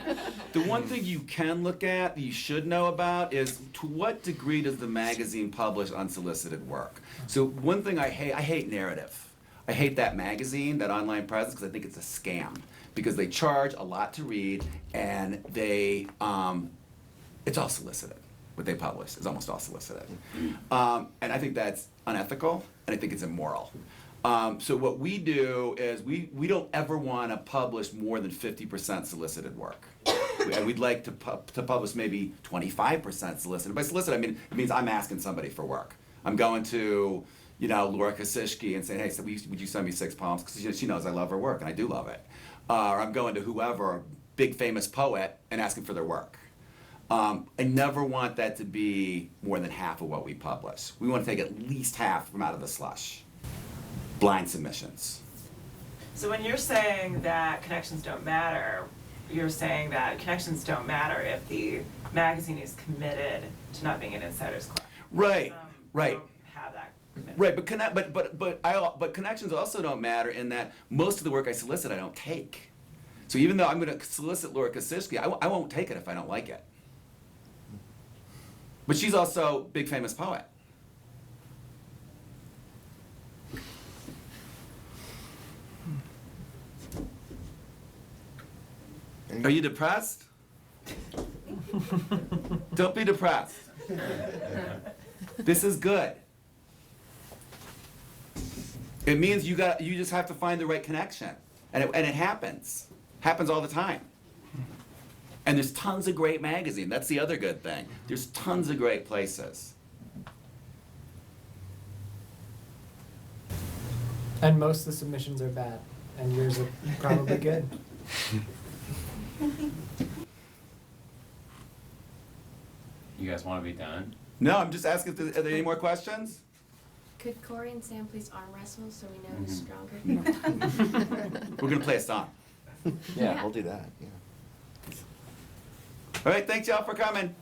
Speaker 3: The one thing you can look at, that you should know about, is to what degree does the magazine publish unsolicited work? So one thing I hate narrative. I hate that magazine, that online presence, because I think it's a scam. Because they charge a lot to read, and it's all solicited. What they publish is almost all solicited. And I think that's unethical, and I think it's immoral. So what we do is we don't ever want to publish more than 50% solicited work. And we'd like to publish maybe 25% solicited. By solicited, I mean, it means I'm asking somebody for work. I'm going to, Laura Kosishki and saying, hey, so would you send me 6 poems? Because she knows I love her work, and I do love it. Or I'm going to whoever, a big famous poet, and asking for their work. I never want that to be more than half of what we publish. We want to take at least half from out of the slush. Blind submissions.
Speaker 10: So when you're saying that connections don't matter, you're saying that connections don't matter if the magazine is committed to not being an insider's club.
Speaker 3: Right, right.
Speaker 10: Don't have that commitment.
Speaker 3: Right, but connections also don't matter in that most of the work I solicit I don't take. So even though I'm going to solicit Laura Kosishki, I won't take it if I don't like it. But she's also a big famous poet. Are you depressed? Don't be depressed. This is good. It means you just have to find the right connection. And it happens. Happens all the time. And there's tons of great magazines. That's the other good thing. There's tons of great places.
Speaker 5: And most of the submissions are bad, and yours are probably good.
Speaker 1: You guys want to be done?
Speaker 3: No, I'm just asking, are there any more questions?
Speaker 8: Could Corey and Sam please arm wrestle so we know who's stronger?
Speaker 3: We're going to play a song.
Speaker 4: Yeah, we'll do that. Yeah.
Speaker 3: All right, thanks y'all for coming.